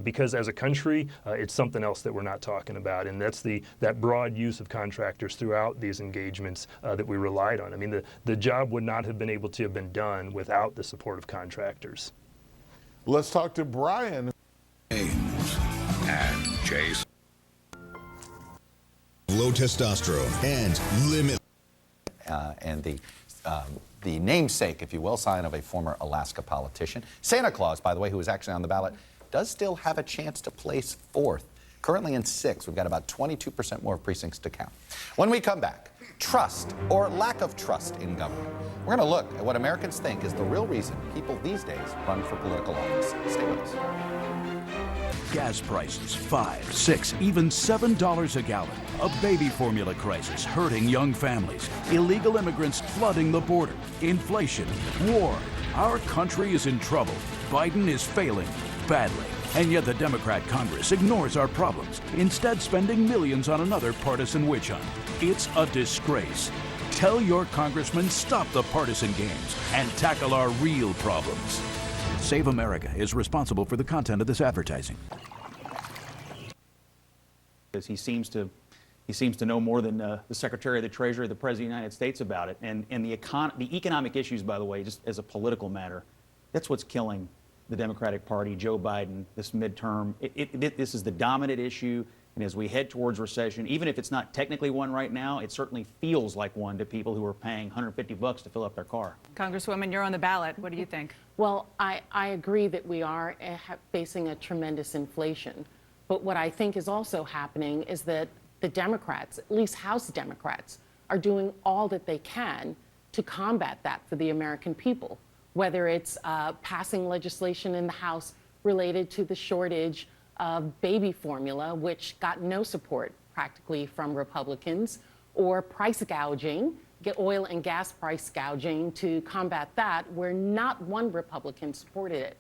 because as a country, it's something else that we're not talking about, and that's that broad use of contractors throughout these engagements that we relied on. I mean, the job would not have been able to have been done without the support of contractors. Let's talk to Brian. James and Jason. Low testosterone and limit. And the namesake, if you will, sign of a former Alaska politician. Santa Claus, by the way, who was actually on the ballot, does still have a chance to place fourth. Currently in 6th, we've got about 22% more precincts to count. When we come back, trust or lack of trust in government. We're going to look at what Americans think is the real reason people these days run for political office. Stay with us. Gas prices $5, $6, even $7 a gallon. A baby formula crisis hurting young families. Illegal immigrants flooding the border. Inflation. War. Our country is in trouble. Biden is failing badly. And yet the Democrat Congress ignores our problems, instead spending millions on another partisan witch hunt. It's a disgrace. Tell your congressman stop the partisan games and tackle our real problems. Save America is responsible for the content of this advertising. He seems to know more than the Secretary of the Treasury, the President of the United States about it. And the economic issues, by the way, just as a political matter, that's what's killing the Democratic Party, Joe Biden, this midterm. This is the dominant issue. And as we head towards recession, even if it's not technically one right now, it certainly feels like one to people who are paying $150 to fill up their car. Congresswoman, you're on the ballot. What do you think? Well, I agree that we are facing a tremendous inflation. But what I think is also happening is that the Democrats, at least House Democrats, are doing all that they can to combat that for the American people, whether it's passing legislation in the House related to the shortage of baby formula, which got no support practically from Republicans, or price gouging, get oil and gas price gouging to combat that, where not one Republican supported it.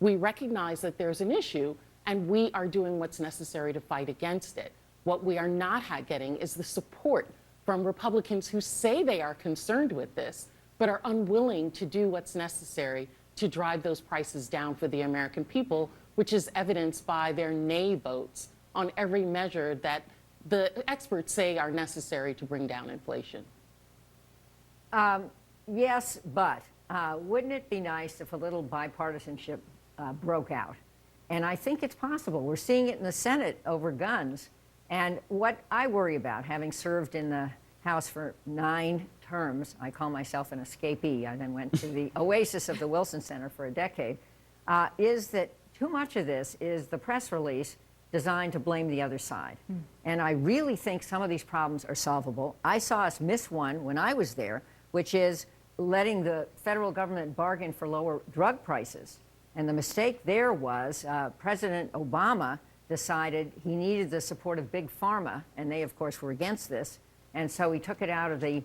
We recognize that there's an issue, and we are doing what's necessary to fight against it. What we are not getting is the support from Republicans who say they are concerned with this, but are unwilling to do what's necessary to drive those prices down for the American people, which is evidenced by their nay votes on every measure that the experts say are necessary to bring down inflation. Yes, but wouldn't it be nice if a little bipartisanship broke out? And I think it's possible. We're seeing it in the Senate over guns. And what I worry about, having served in the House for 9 terms, I call myself an escapee. I then went to the oasis of the Wilson Center for a decade, is that too much of this is the press release designed to blame the other side. And I really think some of these problems are solvable. I saw us miss one when I was there, which is letting the federal government bargain for lower drug prices. And the mistake there was President Obama decided he needed the support of Big Pharma, and they, of course, were against this. And so he took it out of the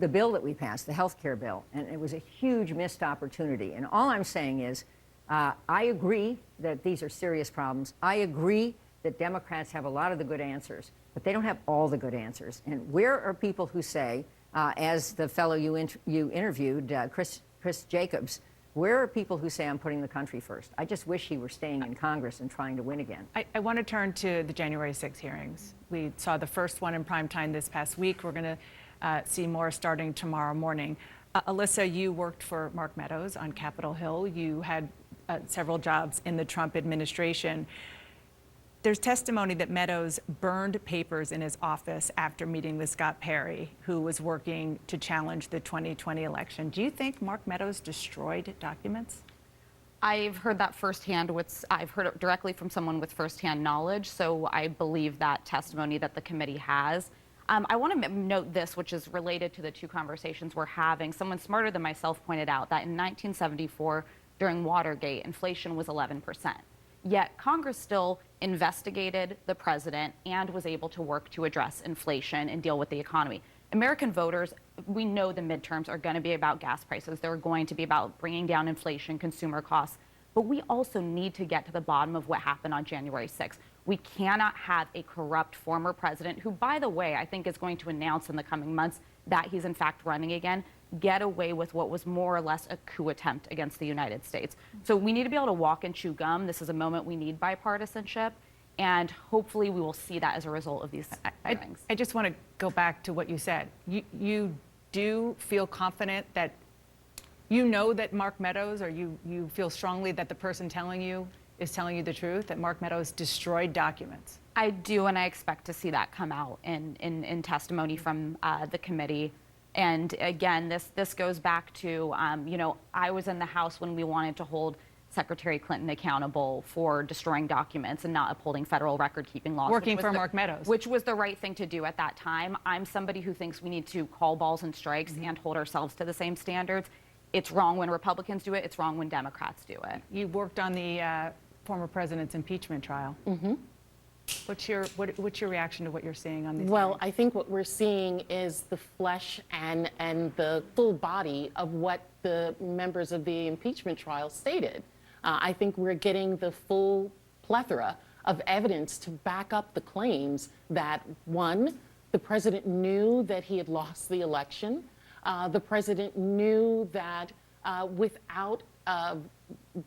bill that we passed, the health care bill. And it was a huge missed opportunity. And all I'm saying is, I agree that these are serious problems. I agree that Democrats have a lot of the good answers, but they don't have all the good answers. And where are people who say, as the fellow you interviewed, Chris Jacobs, where are people who say I'm putting the country first? I just wish he were staying in Congress and trying to win again. I want to turn to the January 6 hearings. We saw the first one in prime time this past week. We're going to see more starting tomorrow morning. Alyssa, you worked for Mark Meadows on Capitol Hill. You had several jobs in the Trump administration. There's testimony that Meadows burned papers in his office after meeting with Scott Perry, who was working to challenge the 2020 election. Do you think Mark Meadows destroyed documents? I've heard that firsthand. I've heard it directly from someone with firsthand knowledge, so I believe that testimony that the committee has. I want to note this, which is related to the two conversations we're having. Someone smarter than myself pointed out that in 1974, during Watergate, inflation was 11%. Yet Congress still investigated the president and was able to work to address inflation and deal with the economy. American voters, we know the midterms are going to be about gas prices. They're going to be about bringing down inflation, consumer costs. But we also need to get to the bottom of what happened on January 6th. We cannot have a corrupt former president, who, by the way, I think is going to announce in the coming months that he's in fact running again, get away with what was more or less a coup attempt against the United States. So we need to be able to walk and chew gum. This is a moment we need bipartisanship, and hopefully we will see that as a result of these hearings. I just want to go back to what you said. You do feel confident that you know that Mark Meadows, or you feel strongly that the person telling you is telling you the truth, that Mark Meadows destroyed documents? I do, and I expect to see that come out in testimony from the committee. And again, this goes back to, you know, I was in the House when we wanted to hold Secretary Clinton accountable for destroying documents and not upholding federal record-keeping laws. Working for Mark Meadows. Which was the right thing to do at that time. I'm somebody who thinks we need to call balls and strikes and hold ourselves to the same standards. It's wrong when Republicans do it. It's wrong when Democrats do it. You worked on the former president's impeachment trial. What's your reaction to what you're seeing on these? Well, I think what we're seeing is the flesh and the full body of what the members of the impeachment trial stated. I think we're getting the full plethora of evidence to back up the claims that, one, the president knew that he had lost the election. The president knew that without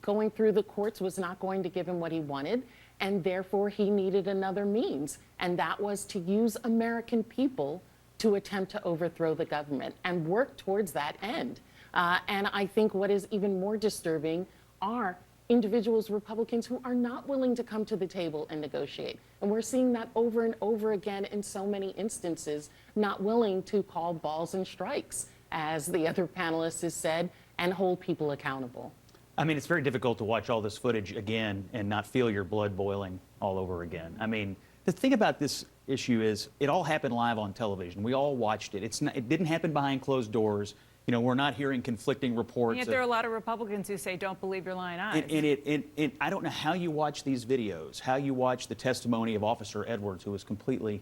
going through the courts was not going to give him what he wanted, and therefore he needed another means, and that was to use American people to attempt to overthrow the government and work towards that end. And I think what is even more disturbing are individuals, Republicans, who are not willing to come to the table and negotiate. And we're seeing that over and over again in so many instances, not willing to call balls and strikes, as the other panelists has said, and hold people accountable. I mean, it's very difficult to watch all this footage again and not feel your blood boiling all over again. I mean, the thing about this issue is it all happened live on television. We all watched it. It didn't happen behind closed doors. You know, we're not hearing conflicting reports. And yet there are a lot of Republicans who say, don't believe your lying eyes. And I don't know how you watch these videos, how you watch the testimony of Officer Edwards, who was completely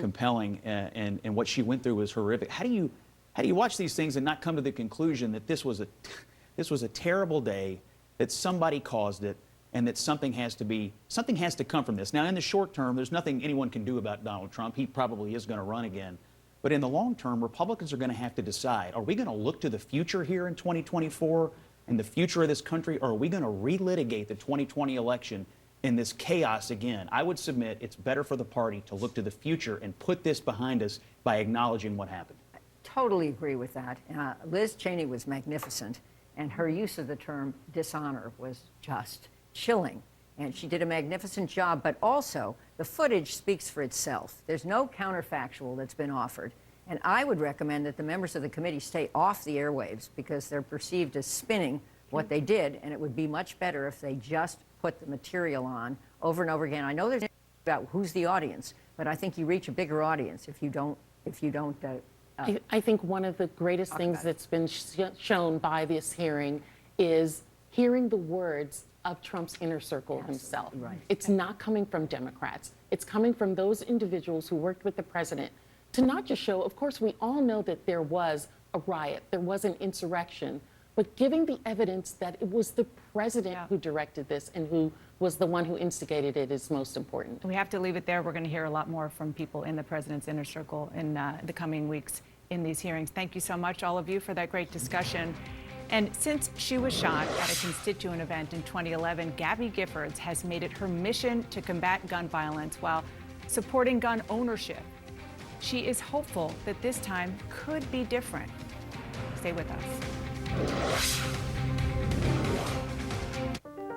compelling, and what she went through was horrific. How do you watch these things and not come to the conclusion that this was a terrible day, that somebody caused it, and that something has to come from this? Now, in the short term, there's nothing anyone can do about Donald Trump. He probably is going to run again. But in the long term, Republicans are going to have to decide, are we going to look to the future here in 2024 and the future of this country, or are we going to relitigate the 2020 election in this chaos again? I would submit it's better for the party to look to the future and put this behind us by acknowledging what happened. I totally agree with that. Liz Cheney was magnificent, and her use of the term dishonor was just chilling. And she did a magnificent job, but also the footage speaks for itself. There's no counterfactual that's been offered. And I would recommend that the members of the committee stay off the airwaves because they're perceived as spinning what they did, and it would be much better if they just put the material on over and over again. I know there's about who's the audience, but I think you reach a bigger audience if you don't. I think one of the greatest things that's been shown by this hearing is hearing the words of Trump's inner circle himself. Right. It's not coming from Democrats. It's coming from those individuals who worked with the president to not just show, of course, we all know that there was a riot, there was an insurrection, but giving the evidence that it was the president who directed this and who was the one who instigated it is most important. We have to leave it there. We're going to hear a lot more from people in the president's inner circle in the coming weeks in these hearings. Thank you so much, all of you, for that great discussion. And since she was shot at a constituent event in 2011, Gabby Giffords has made it her mission to combat gun violence while supporting gun ownership. She is hopeful that this time could be different. Stay with us.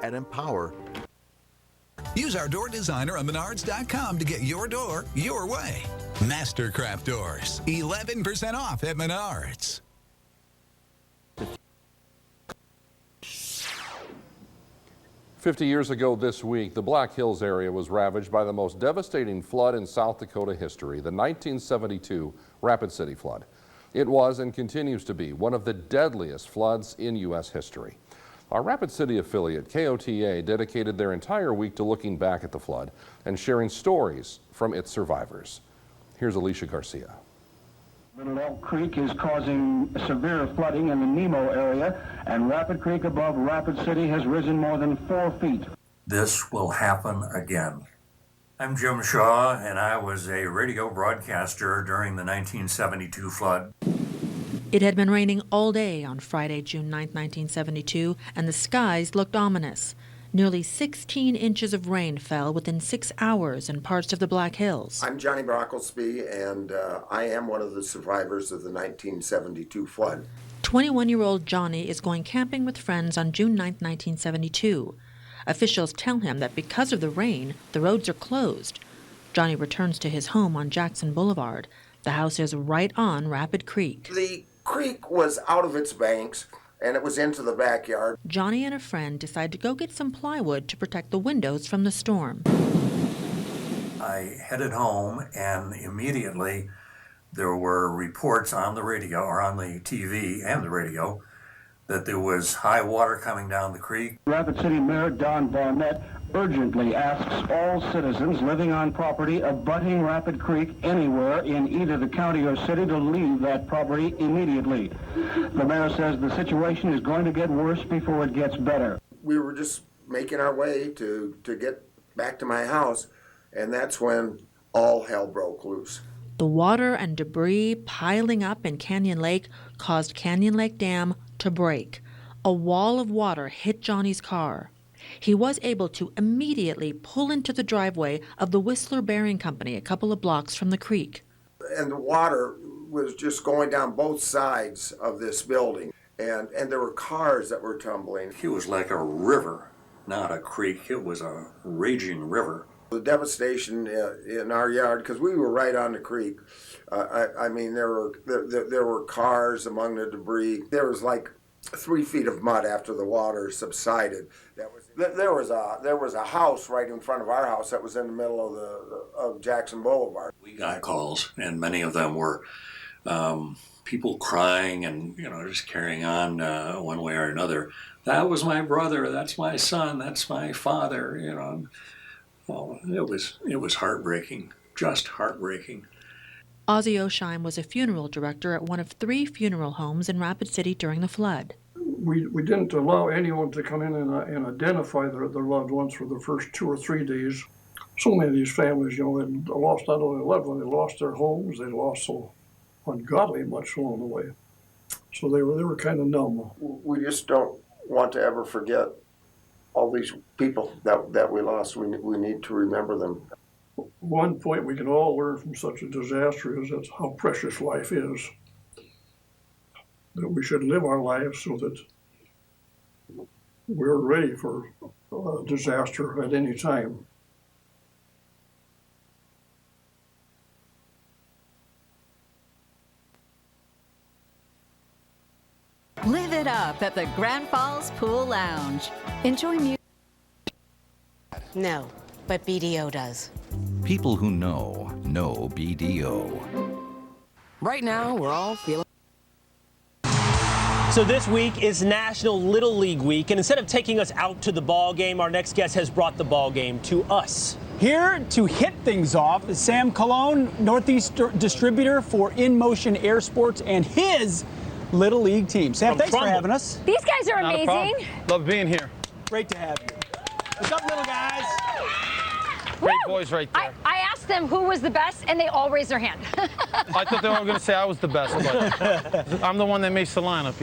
At Empower. Use our door designer on Menards.com to get your door your way. Mastercraft Doors, 11% off at Menards. "50 years ago this week, the Black Hills area was ravaged by the most devastating flood in South Dakota history, the 1972 Rapid City flood. It was and continues to be one of the deadliest floods in U.S. history. Our Rapid City affiliate, KOTA, dedicated their entire week to looking back at the flood and sharing stories from its survivors. Here's Alicia Garcia. Little Elk Creek is causing severe flooding in the Nemo area, and Rapid Creek above Rapid City has risen more than 4 feet. This will happen again. I'm Jim Shaw, and I was a radio broadcaster during the 1972 flood. It had been raining all day on Friday, June 9, 1972, and the skies looked ominous. Nearly 16 inches of rain fell within 6 hours in parts of the Black Hills. I'm Johnny Brocklesby, and I am one of the survivors of the 1972 flood. 21-year-old Johnny is going camping with friends on June 9, 1972. Officials tell him that because of the rain, the roads are closed. Johnny returns to his home on Jackson Boulevard. The house is right on Rapid Creek. The creek was out of its banks, and it was into the backyard. Johnny and a friend decide to go get some plywood to protect the windows from the storm. I headed home, and immediately there were reports on the radio, or on the TV and the radio, that there was high water coming down the creek. Rapid City Mayor Don Barnett urgently asks all citizens living on property abutting Rapid Creek anywhere in either the county or city to leave that property immediately. The mayor says the situation is going to get worse before it gets better. We were just making our way to get back to my house, and that's when all hell broke loose. The water and debris piling up in Canyon Lake caused Canyon Lake Dam to break. A wall of water hit Johnny's car. He was able to immediately pull into the driveway of the Whistler Bearing Company a couple of blocks from the creek. And the water was just going down both sides of this building, and there were cars that were tumbling. It was like a river, not a creek. It was a raging river. The devastation in our yard, because we were right on the creek. I mean, there were cars among the debris. There was like 3 feet of mud after the water subsided. There was a house right in front of our house that was in the middle of Jackson Boulevard. We got calls, and many of them were people crying and just carrying on one way or another. That was my brother. That's my son. That's my father. Well, it was heartbreaking, just heartbreaking. Ozzie Osheim was a funeral director at one of 3 funeral homes in Rapid City during the flood. We didn't allow anyone to come in and identify their loved ones for the first 2 or 3 days. So many of these families, had lost not only loved ones, they lost their homes, they lost so ungodly much along the way. So they were kind of numb. We just don't want to ever forget all these people that we lost. We need to remember them. One point we can all learn from such a disaster is that's how precious life is. That we should live our lives so that we're ready for a disaster at any time. Live it up at the Grand Falls Pool Lounge. Enjoy music. No, but BDO does. People who know BDO. Right now, we're all feeling. So this week is National Little League Week, and instead of taking us out to the ball game, our next guest has brought the ball game to us. Here to hit things off is Sam Colon, Northeast distributor for In Motion Air Sports and his Little League team. Sam, thanks for having us. These guys are amazing. Love being here. Great to have you. What's up, little guys? Great boys right there. I asked them who was the best, and they all raised their hand. I thought they were going to say I was the best, but I'm the one that makes the lineup,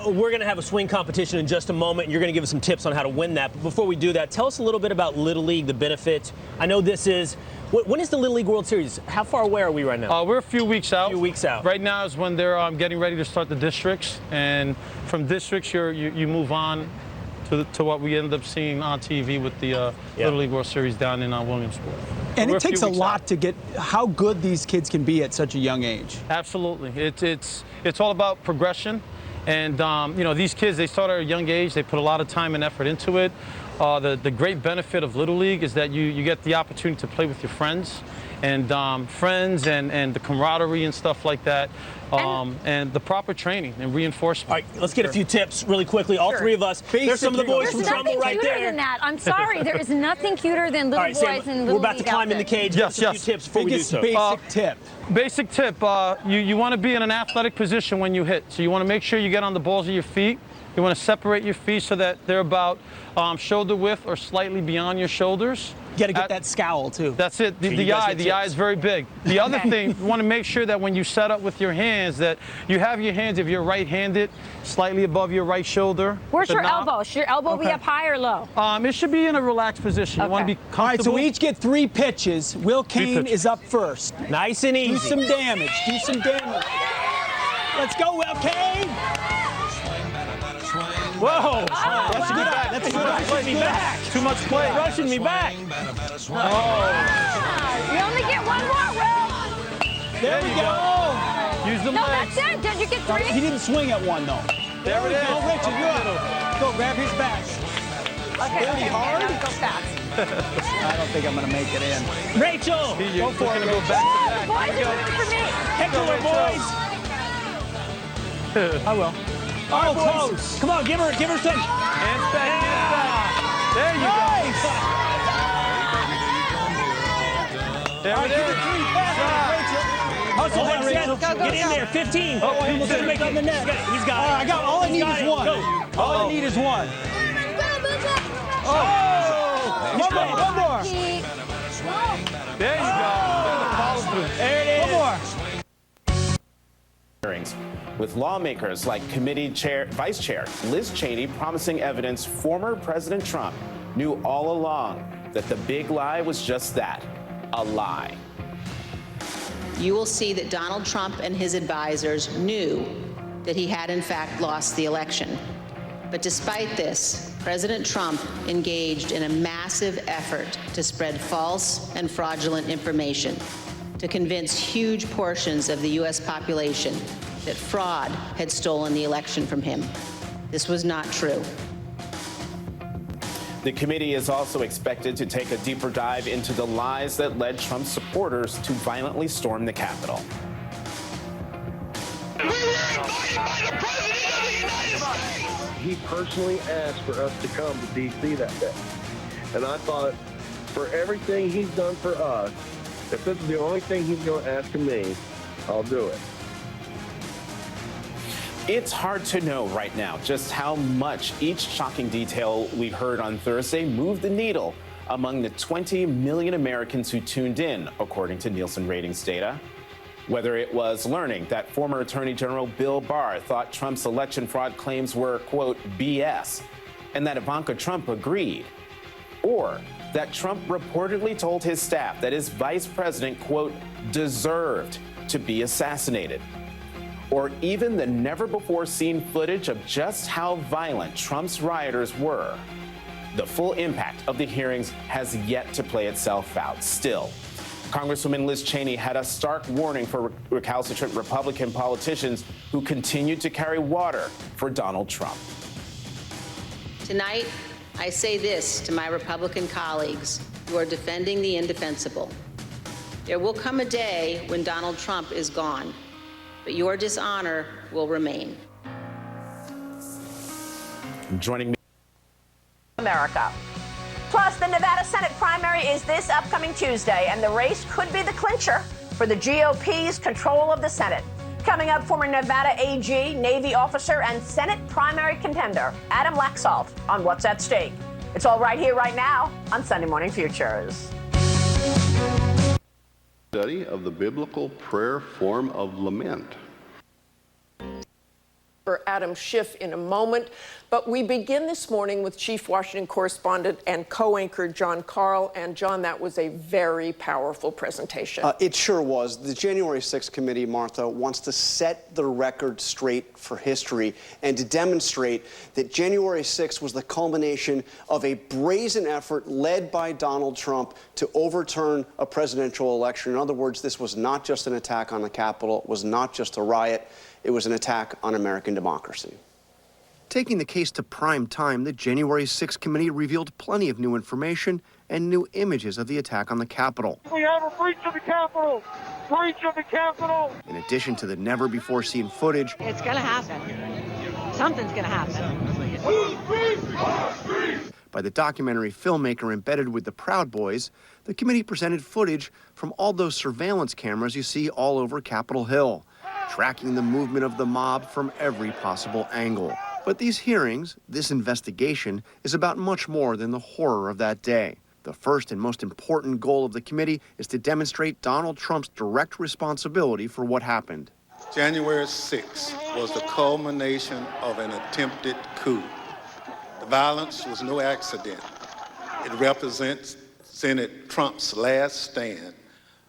We're going to have a swing competition in just a moment, and you're going to give us some tips on how to win that. But before we do that, tell us a little bit about Little League, the benefits. I know this is, when is the Little League World Series? How far away are we right now? We're a few weeks out. Right now is when they're getting ready to start the districts, and from districts you move on to what we end up seeing on TV with the Little League World Series down in Williamsport. And it takes a lot to get how good these kids can be at such a young age. Absolutely. It's all about progression. And, these kids, they start at a young age. They put a lot of time and effort into it. The great benefit of Little League is that you get the opportunity to play with your friends. friends and the camaraderie and stuff like that, and the proper training and reinforcement. All right, let's get a few tips really quickly. All three of us. There's some of the boys from Trumbull right there. There's nothing cuter than that. I'm sorry. There is nothing cuter than little boys Sam, in little we're about to climb in the cage. Yes, Give us a few tips before we do so. Basic tip. Basic tip. You want to be in an athletic position when you hit. So you want to make sure you get on the balls of your feet. You want to separate your feet so that they're about shoulder width or slightly beyond your shoulders. You got to get that scowl, too. That's it. The eye is very big. The other thing, you want to make sure that when you set up with your hands, that you have your hands, if you're right-handed, slightly above your right shoulder. Where's your elbow? Should your elbow be up high or low? It should be in a relaxed position. You want to be comfortable. All right, so we each get 3 pitches. Will Kane is up first. Nice and easy. Do some damage. Do some damage. Let's go, Will Kane. Whoa! That's a good eye. That's a good eye. Rushing me back. Too much play. Rushing me back. Oh. You only get one more, Will. There we go. Use the legs. That's it. Did you get 3? He didn't swing at one, though. There it is. Go, Richard. Go, grab his back. Okay. Pretty hard. Go fast. I don't think I'm going to make it in. Rachel! Go for it. Go back to back. The boys are rooting for me. Heckle her, boys. I will. Oh, close. Come on, give her some. Hands back, hands back. There you go. There it is. Hustle, Rachel. Get in there. 15. Oh, he's going to make on the net. He's got it. All I need is one. All I need is one. Oh! One more. There you go. There it is. One more. Hearings with lawmakers like Vice Chair Liz Cheney promising evidence former President Trump knew all along that the big lie was just that, a lie. You will see that Donald Trump and his advisors knew that he had in fact lost the election. But despite this, President Trump engaged in a massive effort to spread false and fraudulent information, to convince huge portions of the U.S. population that fraud had stolen the election from him. This was not true. The committee is also expected to take a deeper dive into the lies that led Trump's supporters to violently storm the Capitol. We were invited by the President of the United States! He personally asked for us to come to D.C. that day. And I thought, for everything he's done for us, if this is the only thing he's going to ask of me, I'll do it. It's hard to know right now just how much each shocking detail we heard on Thursday moved the needle among the 20 million Americans who tuned in, according to Nielsen ratings data. Whether it was learning that former Attorney General Bill Barr thought Trump's election fraud claims were, quote, BS, and that Ivanka Trump agreed, or that Trump reportedly told his staff that his vice president, quote, deserved to be assassinated, or even the never-before-seen footage of just how violent Trump's rioters were. The full impact of the hearings has yet to play itself out. Still, Congresswoman Liz Cheney had a stark warning for recalcitrant Republican politicians who continued to carry water for Donald Trump. Tonight, I say this to my Republican colleagues who are defending the indefensible. There will come a day when Donald Trump is gone, but your dishonor will remain. Joining me. America. Plus, the Nevada Senate primary is this upcoming Tuesday, and the race could be the clincher for the GOP's control of the Senate. Coming up, former Nevada AG, Navy officer, and Senate primary contender Adam Laxalt on What's at Stake. It's all right here, right now on Sunday Morning Futures. Study of the biblical prayer form of lament. For Adam Schiff in a moment, but we begin this morning with Chief Washington correspondent and co-anchor John Karl. And John, that was a very powerful presentation. It sure was. The January 6th committee, Martha, wants to set the record straight for history and to demonstrate that January 6th was the culmination of a brazen effort led by Donald Trump to overturn a presidential election. In other words, this was not just an attack on the Capitol, it was not just a riot. It was an attack on American democracy. Taking the case to prime time, the January 6th committee revealed plenty of new information and new images of the attack on the Capitol. We have a breach of the Capitol! Breach of the Capitol! In addition to the never-before-seen footage, It's going to happen. Something's going to happen. by the documentary filmmaker embedded with the Proud Boys, the committee presented footage from all those surveillance cameras you see all over Capitol Hill, tracking the movement of the mob from every possible angle. But these hearings, this investigation, is about much more than the horror of that day. The first and most important goal of the committee is to demonstrate Donald Trump's direct responsibility for what happened. January 6th was the culmination of an attempted coup. The violence was no accident. It represented Trump's last stand,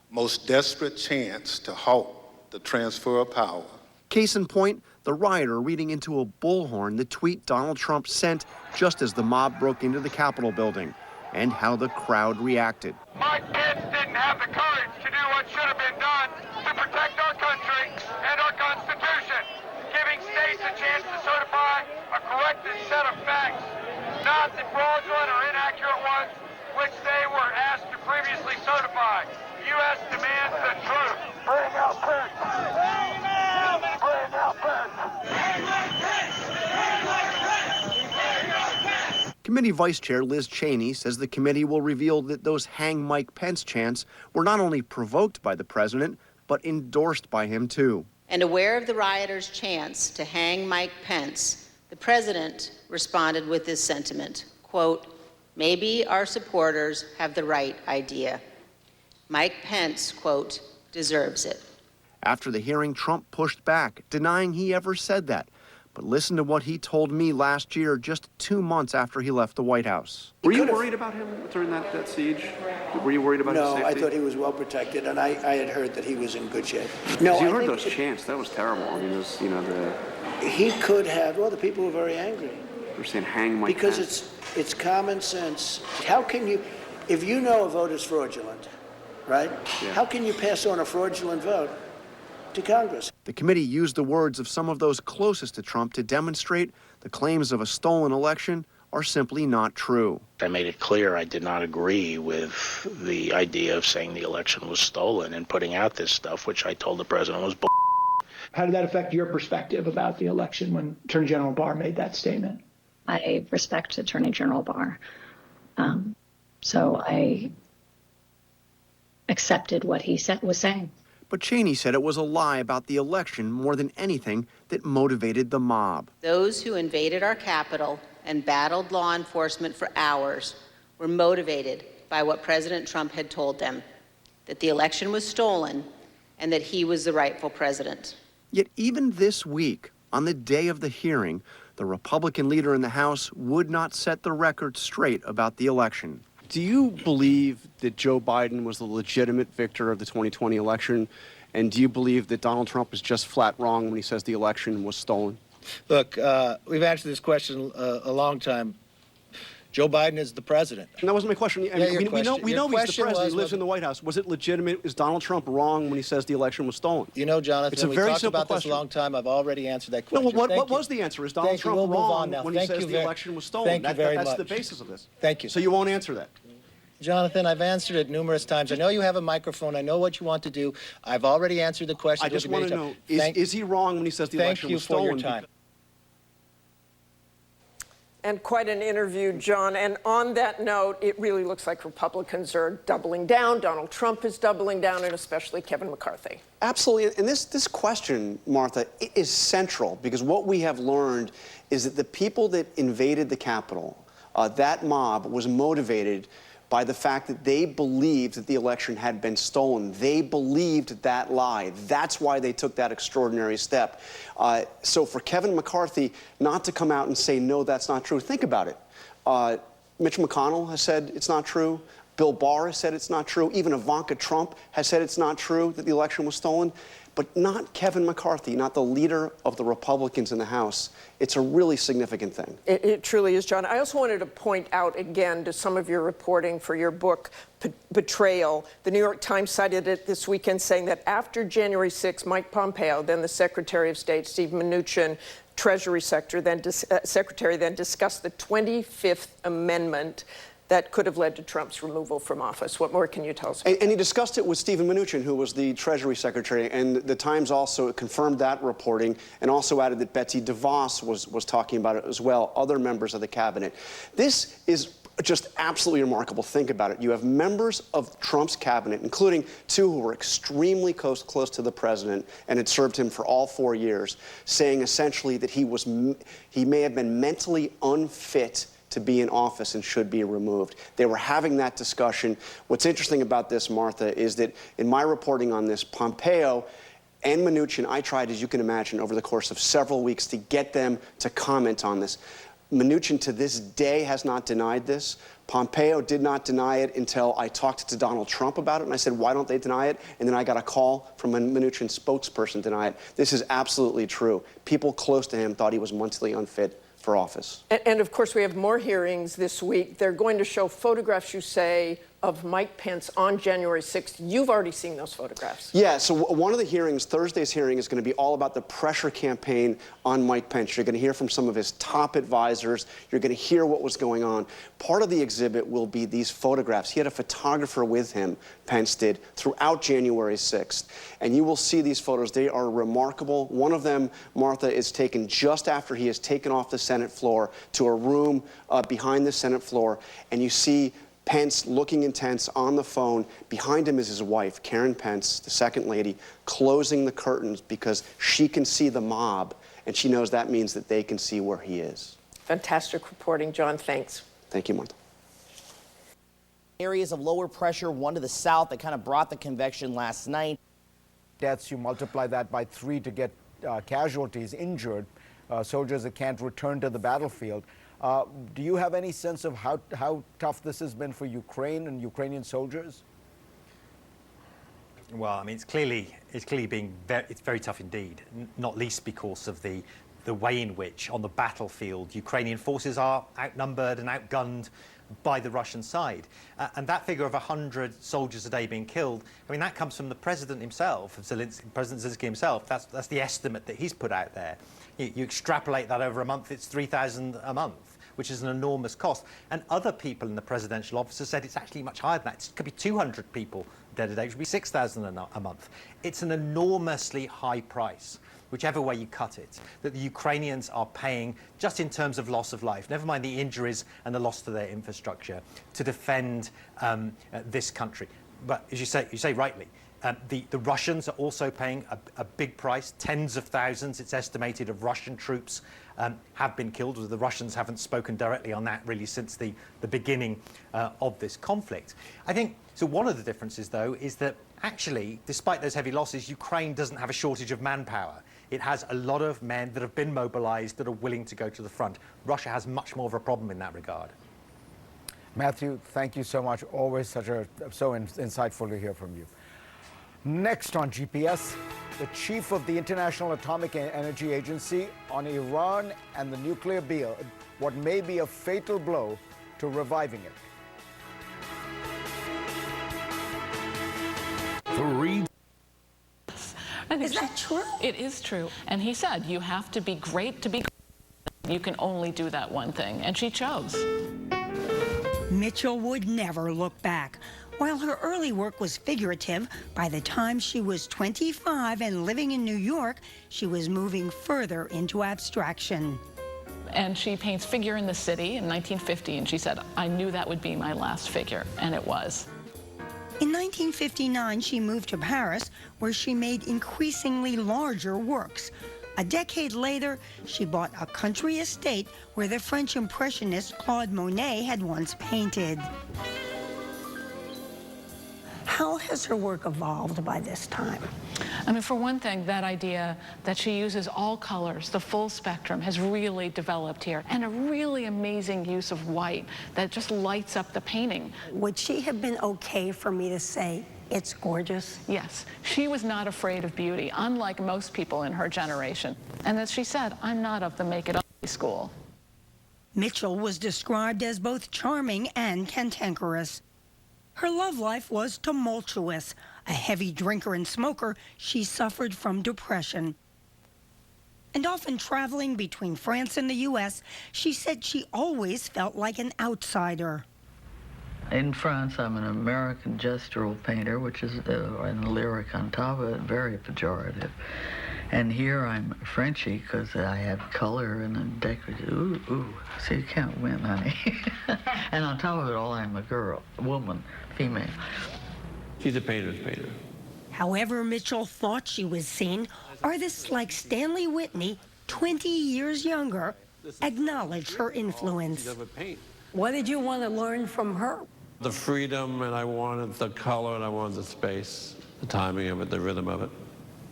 most desperate chance to halt the transfer of power. Case in point, the rioter reading into a bullhorn the tweet Donald Trump sent just as the mob broke into the Capitol building, and how the crowd reacted. My kids didn't have the courage to do what should have been done to protect our country and our Constitution, giving states a chance to certify a corrected set of facts, not the fraudulent or inaccurate ones which they were asked to previously certify. U.S. demands the truth. Bring out Pence! Bring out Pence! Committee Vice Chair Liz Cheney says the committee will reveal that those hang Mike Pence chants were not only provoked by the president, but endorsed by him too. And aware of the rioters' chants to hang Mike Pence, the president responded with this sentiment, quote, "Maybe our supporters have the right idea. Mike Pence, quote, deserves it." After the hearing, Trump pushed back, denying he ever said that. But listen to what he told me last year, just 2 months after he left the White House. Were you worried about him during that siege? Were you worried about his safety? No, I thought he was well protected, and I had heard that he was in good shape. No, you heard those chants. That was terrible. I mean, it was, he could have. Well, the people were very angry. They're saying hang Mike Because Pence. it's common sense. How can you, if you know a vote is fraudulent, right? Yeah. How can you pass on a fraudulent vote to Congress? The committee used the words of some of those closest to Trump to demonstrate the claims of a stolen election are simply not true. I made it clear I did not agree with the idea of saying the election was stolen and putting out this stuff, which I told the president was bull. How did that affect your perspective about the election when Attorney General Barr made that statement? I respect Attorney General Barr. So I accepted what he was saying. But Cheney said it was a lie about the election more than anything that motivated the mob. Those who invaded our Capitol and battled law enforcement for hours were motivated by what President Trump had told them, that the election was stolen and that he was the rightful president. Yet even this week, on the day of the hearing, the Republican leader in the House would not set the record straight about the election. Do you believe that Joe Biden was the legitimate victor of the 2020 election? And do you believe that Donald Trump is just flat wrong when he says the election was stolen? Look, we've answered this question a long time. Joe Biden is the president. And that wasn't my question. I mean, we know he's the president. He lives was, in the White House. Was it legitimate? Is Donald Trump wrong when he says the election was stolen? You know, Jonathan, it's a we very talked simple about question. this a long time. I've already answered that question. No, what was the answer? Is Donald Trump wrong when he says the election was stolen? That's the basis of this. Thank you. So you won't answer that? Jonathan, I've answered it numerous times. I know you have a microphone. I know what you want to do. I've already answered the question. I just want to know, is he wrong when he says the election was stolen? Thank you for your time. And quite an interview, John. And on that note, it really looks like Republicans are doubling down. Donald Trump is doubling down, and especially Kevin McCarthy. Absolutely. And this question, Martha, is central because what we have learned is that the people that invaded the Capitol, that mob was motivated by the fact that they believed that the election had been stolen. They believed that lie. That's why they took that extraordinary step. So for Kevin McCarthy not to come out and say, no, that's not true, think about it. Mitch McConnell has said it's not true. Bill Barr has said it's not true. Even Ivanka Trump has said it's not true that the election was stolen. But not Kevin McCarthy, not the leader of the Republicans in the House. It's a really significant thing. It truly is, John. I also wanted to point out again to some of your reporting for your book, Betrayal. The New York Times cited it this weekend, saying that after January 6, Mike Pompeo, then the Secretary of State, Steve Mnuchin, Treasury Secretary, then discussed the 25th Amendment that could have led to Trump's removal from office. What more can you tell us? And he discussed it with Stephen Mnuchin, who was the Treasury Secretary, and the Times also confirmed that reporting and also added that Betsy DeVos was talking about it as well, other members of the cabinet. This is just absolutely remarkable. Think about it. You have members of Trump's cabinet, including two who were extremely close to the president and had served him for all 4 years, saying essentially that he may have been mentally unfit to be in office and should be removed. They were having that discussion. What's interesting about this, Martha, is that in my reporting on this, Pompeo and Mnuchin, I tried, as you can imagine, over the course of several weeks to get them to comment on this. Mnuchin to this day has not denied this. Pompeo did not deny it until I talked to Donald Trump about it, and I said, why don't they deny it? And then I got a call from a Mnuchin spokesperson to deny it. This is absolutely true. People close to him thought he was mentally unfit for office. And of course, we have more hearings this week. They're going to show photographs, you say, of Mike Pence on January 6th. You've already seen those photographs. Yeah, so one of the hearings, Thursday's hearing, is going to be all about the pressure campaign on Mike Pence. You're going to hear from some of his top advisors. You're going to hear what was going on. Part of the exhibit will be these photographs. He had a photographer with him, Pence did, throughout January 6th. And you will see these photos. They are remarkable. One of them, Martha, is taken just after he is taken off the Senate floor to a room behind the Senate floor. And you see Pence looking intense on the phone. Behind him is his wife, Karen Pence, the second lady, closing the curtains because she can see the mob, and she knows that means that they can see where he is. Fantastic reporting, John. Thanks. Thank you, Martha. Areas of lower pressure, one to the south, that kind of brought the convection last night. Deaths, you multiply that by 3 to get casualties, injured, soldiers that can't return to the battlefield. Do you have any sense of how tough this has been for Ukraine and Ukrainian soldiers? Well, I mean, it's clearly being very tough indeed, not least because of the way in which on the battlefield Ukrainian forces are outnumbered and outgunned by the Russian side. And that figure of 100 soldiers a day being killed, I mean, that comes from the president himself, President Zelenskyy himself. That's the estimate that he's put out there. You extrapolate that over a month, it's 3,000 a month, which is an enormous cost. And other people in the presidential office have said it's actually much higher than that. It could be 200 people dead a day, which would be 6,000 a month. It's an enormously high price, whichever way you cut it, that the Ukrainians are paying just in terms of loss of life, never mind the injuries and the loss to their infrastructure, to defend this country. But as you say rightly, the Russians are also paying a big price. Tens of thousands, it's estimated, of Russian troops have been killed. The Russians haven't spoken directly on that really since the beginning of this conflict. I think, so one of the differences, though, is that actually, despite those heavy losses, Ukraine doesn't have a shortage of manpower. It has a lot of men that have been mobilized that are willing to go to the front. Russia has much more of a problem in that regard. Matthew, thank you so much. Always so insightful to hear from you. Next on GPS, the chief of the International Atomic Energy Agency on Iran and the nuclear deal, what may be a fatal blow to reviving it. Is that true? It is true. And he said, you have to be great to be great. You can only do that one thing. And she chose. Mitchell would never look back. While her early work was figurative, by the time she was 25 and living in New York, she was moving further into abstraction. And she paints Figure in the City in 1950, and she said, I knew that would be my last figure, and it was. In 1959, she moved to Paris, where she made increasingly larger works. A decade later, she bought a country estate where the French Impressionist Claude Monet had once painted. How has her work evolved by this time? I mean, for one thing, that idea that she uses all colors, the full spectrum, has really developed here. And a really amazing use of white that just lights up the painting. Would she have been okay for me to say, it's gorgeous? Yes. She was not afraid of beauty, unlike most people in her generation. And as she said, I'm not of the make it ugly school. Mitchell was described as both charming and cantankerous. Her love life was tumultuous. A heavy drinker and smoker, she suffered from depression. And often traveling between France and the U.S., she said she always felt like an outsider. In France, I'm an American gestural painter, which is and a lyric on top of it, very pejorative. And here I'm Frenchy because I have color and a decorative. Ooh, so you can't win, honey. And on top of it all, I'm a girl, a woman, female. She's a painter's painter. However Mitchell thought she was seen, artists like Stanley Whitney, 20 years younger, acknowledged her influence. What did you want to learn from her? The freedom, and I wanted the color, and I wanted the space, the timing of it, the rhythm of it.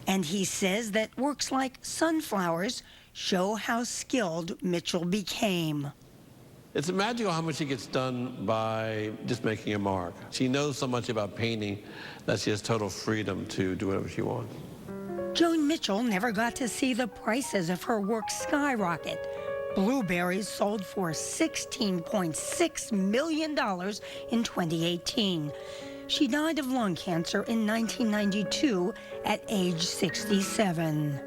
And he says that works like Sunflowers show how skilled Mitchell became. It's magical how much she gets done by just making a mark. She knows so much about painting that she has total freedom to do whatever she wants. Joan Mitchell never got to see the prices of her work skyrocket. Blueberries sold for $16.6 million in 2018. She died of lung cancer in 1992 at age 67.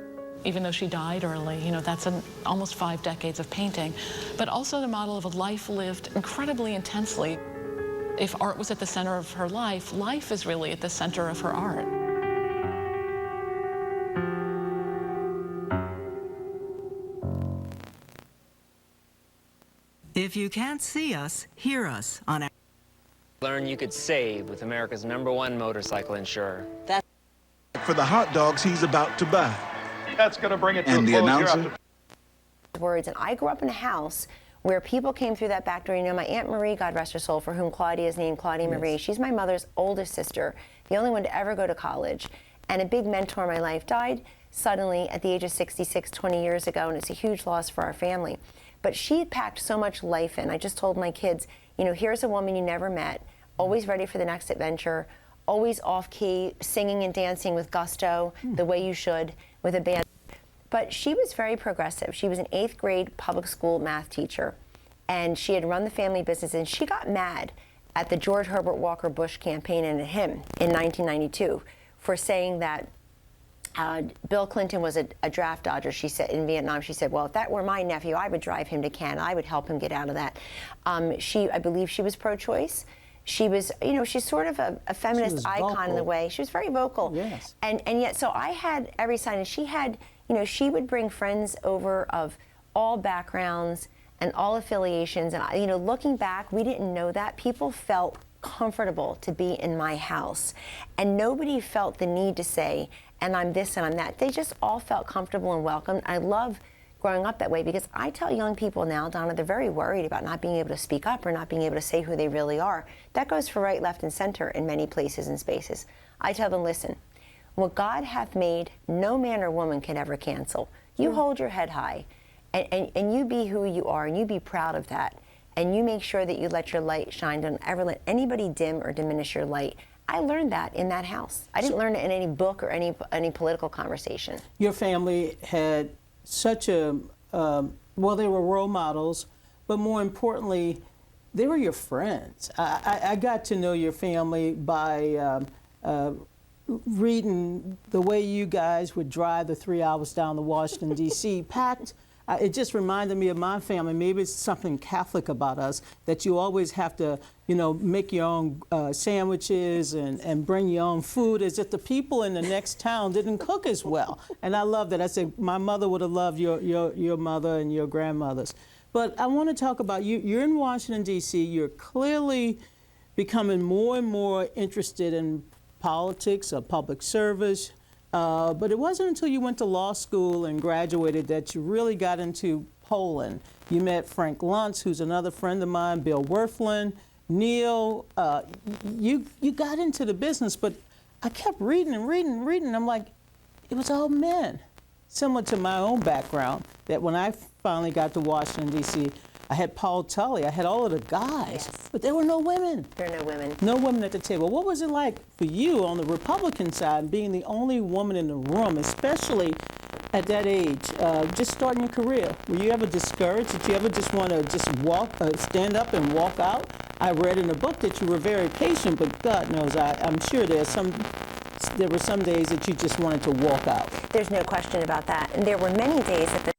Even though she died early, you know, that's almost 5 decades of painting, but also the model of a life lived incredibly intensely. If art was at the center of her life, life is really at the center of her art. If you can't see us, hear us on Learn you could save with America's #1 motorcycle insurer. That's for the hot dogs he's about to buy. That's going to bring it to and a the close announcer. Words, and I grew up in a house where people came through that back door. You know, my Aunt Marie, God rest her soul, for whom Claudia is named, Claudia Marie. She's my mother's oldest sister, the only one to ever go to college, and a big mentor in my life. Died suddenly at the age of 66, 20 years ago, and it's a huge loss for our family. But she had packed so much life in. I just told my kids, you know, here's a woman you never met, always ready for the next adventure, always off-key, singing and dancing with gusto, the way you should, with a band. But she was very progressive. She was an 8th grade public school math teacher, and she had run the family business, and she got mad at the George Herbert Walker Bush campaign and at him in 1992 for saying that Bill Clinton was a draft dodger. She said in Vietnam, she said, well, if that were my nephew, I would drive him to Canada. I would help him get out of that. I believe she was pro-choice. She was, you know, she's sort of a feminist icon in the way. She was very vocal. Yes. And yet, so I had every sign, and she had, you know, she would bring friends over of all backgrounds and all affiliations. And, you know, looking back, we didn't know that. People felt comfortable to be in my house. And nobody felt the need to say, and I'm this and I'm that. They just all felt comfortable and welcome. I love growing up that way because I tell young people now, Donna, they're very worried about not being able to speak up or not being able to say who they really are. That goes for right, left, and center in many places and spaces. I tell them, listen, what God hath made, no man or woman can ever cancel. You hold your head high, and you be who you are, and you be proud of that, and you make sure that you let your light shine. Don't ever let anybody dim or diminish your light. I learned that in that house. I didn't learn it in any book or any political conversation. Your family had such a, well, they were role models, but more importantly, they were your friends. I got to know your family by reading the way you guys would drive the 3 hours down to Washington, D.C., packed. It just reminded me of my family. Maybe it's something Catholic about us, that you always have to, you know, make your own sandwiches and bring your own food, as if the people in the next town didn't cook as well. And I love that. I said my mother would have loved your mother and your grandmothers. But I want to talk about you. You're in Washington, D.C. You're clearly becoming more and more interested in politics or public service. But it wasn't until you went to law school and graduated that you really got into Poland. You met Frank Luntz, who's another friend of mine, Bill Werflin, Neil. You got into the business, but I kept reading and reading and reading. I'm like, it was all men. Similar to my own background, that when I finally got to Washington, D.C., I had Paul Tully, I had all of the guys, but there were no women. There are no women. No women at the table. What was it like for you on the Republican side, being the only woman in the room, especially at that age, just starting your career? Were you ever discouraged? Did you ever just want to just stand up and walk out? I read in the book that you were very patient, but God knows, I'm sure there were some days that you just wanted to walk out. There's no question about that. And there were many days that the